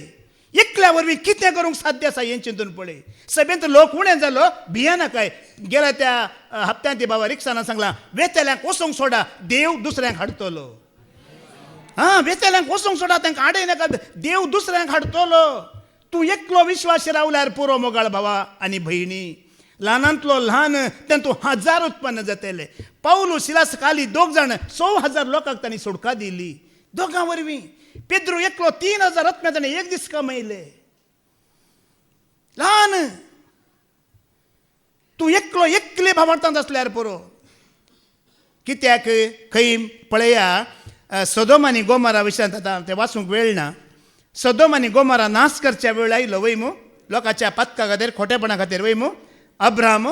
एकल्या वरवीं कितें करूंक साध्य आसा हें चिंतून पळय. सभेंत लोक उणें जालो, भियेना काय. गेल्या त्या हप्त्यांत बाबा रिक्षान सांगला, वेतेल्यांक वचोंक सोडा, देव दुसऱ्यांक हाडटलो. बेतेल्यांक वचूंक सोडा, तांकां हाडय नाका. देव दुसऱ्यांक हाडटलो. तूं एकलो विश्वास रावल्यार पुरो मोगाळ भावा आनी भयणी. ल्हानांतलो ल्हान तें तूं 1000 उत्पन्न जातले. पाऊल सिलास खाली 2 जाण 100,000 लोकांक तांणी सुटका दिली. दोगां वरवीं. पेद्रू एकलो 3000 आत्म्या ताणें एक दीस कमयले. ल्हान तूं एकले भावार्थांत आसल्यार पुरो. कित्याक खंय पळया, सदोम आनी गोमारा विशयांत आतां तें वाचूंक वेळ ना. सदोम आनी गोमारा नाश करच्या वेळ आयलो वय मू, लोकांच्या पथका खातीर खोटेपणा खातीर वय मू. अब्राहम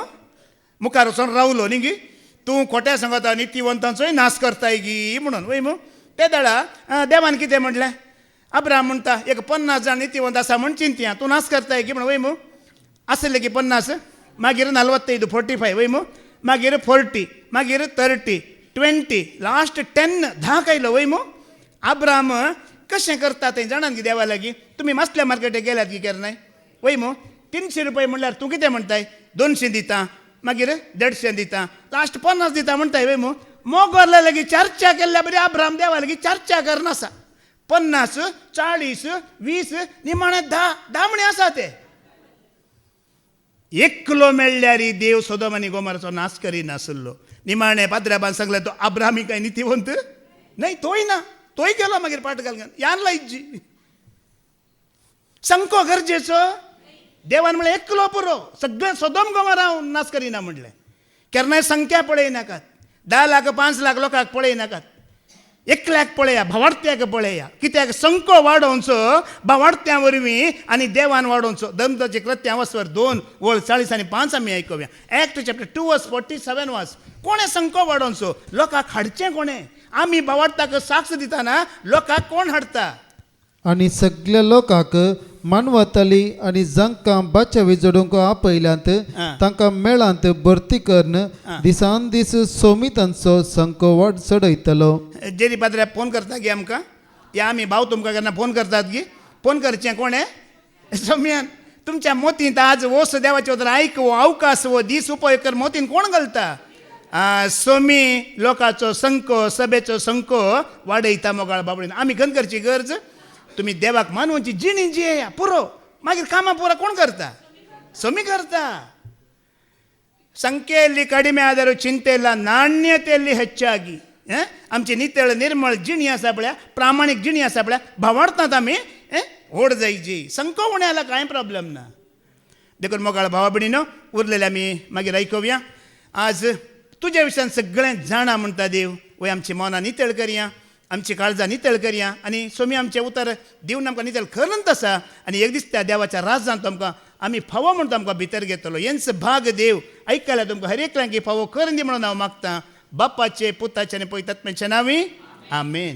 मुखार वचून रावलो न्ही गी. तूं खोटें सांगता नितीवंतांचोय नाश करताय गी म्हणून वय मू. ते दाडा देवान कितें म्हणलें? अब्राहम म्हणटा एक 50 जाण नितीवंत आसा म्हण चिंतया, तूं नाश करताय की म्हणून वय मू. आसले की 50, मागीर 45, 45 वय मू. मागीर 40, मागीर 30, 20, लास्ट 10 आयलो वय मू. अब्राहम कशें करता तें जाणान की देवा लागीं. तुमी मासल्या मार्केटाक गेल्यात की केन्नाय वय मू. 300 रुपया म्हणल्यार तूं कितें म्हणटाय? 200 दिता, मागीर 150 दिता, लास्ट 50 दिता म्हणटाय वय मू. मोगोरल्या लागीं चर्चा केल्ल्या बरी अब्राहम देवा लागीं चर्चा करनासा. 50, 40, 20, निमाणे 10 म्हणे आसा ते. एकलो मेळ्ळ्यार देव सोदोम आनी गोमाराचो नाश करिनासलो. निमाणे पाद्र्याबान सांगले तो अब्राहमी काय नितीवंत नाही, तोय ना. तोय गेलो मागीर पाट घालून. यानला इज्जी संको गरजेचो. देवान म्हणलें एकलो पुरो. सगळे सोदोम गोमारा नाश करिना म्हणलें. केन्नाय संख्या पळय नाकात. 10 लाख 5 लाख लोकांक पळय नाकात. एकल्याक पळया, भावार्थ्याक पळया. कित्याक संको वाडोवचो भावार्थ्या वरवीं आनी देवान वाडोवचो. दमदाचे कृत्या वचवर 2 वळ 40 आनी 5 आमी आयकुया. Act chapter 2 verse 47 वाच. कोणें संको वाडोवचो? लोकांक हाडचें कोणें? आमी भावार्थाक साक्ष दिताना लोकांक कोण हाडटा? आनी सगळ्या लोकांक मानवताली आनी जांकां बाच्यावी जोडूंक आपयल्यांत तांकां मेळांत भरती करन दिसान दीस सोमितांचो संको वाड चडयतलो. जेरी पाद्र्या फोन करता गे आमकां. या आमी भाव तुमकां केन्ना फोन करतात गी. फोन करचें कोणें? सोम्यान. तुमच्या मोतींत आज वोस देवाचे उतर आयक वो अवकाश वो दीस उपयोग कर मोतीन कोण घालता? सोमी लोकांचो संको, सभेचो संको वाडयता मोगाळ बाबडीन. आमी खंय करची गरज? तुम्ही देवाक मानवाची जिणी जियेया पुरो. मागीर कामां पुरा कोण करता? सोमी करता. ಸಂಖ್ಯೆಯಲ್ಲಿ ಕಡಿಮೆ ಆದರೂ ಚಿಂತೆ ಇಲ್ಲ, ನಾಣ್ಯತೆಯಲ್ಲಿ ಹೆಚ್ಚಾಗಿ. आमची नितळ निर्मळ जिणी आसा पळय, प्रामाणीक जिणी आसा पळय, भावार्थांत आमी ओढ जायची. संको उण्याला कांय प्रॉब्लेम ना. देखून मोगाळ भावा भयणीनो, उरलेले आमी मागीर आयकुया. आज तुज्या विशयान सगळें जाणा म्हणटा देव. वय आमची मनां नितळ करया, आमची काळजां नितळ करया. आनी सोमी आमचें उतर दिवन आमकां नितळ खरंत आसा. आनी एक दीस त्या देवाच्या राजांत आमकां आमी फावो म्हणून आमकां भितर घेतलो. हेंच भाग देव आयकल्या तुमकां हर एकल्यांक फावो करून दी म्हणून हांव मागतां. बापाचे, पुताचे आनी पवित्रात्म्याचे नांवी. आमेन.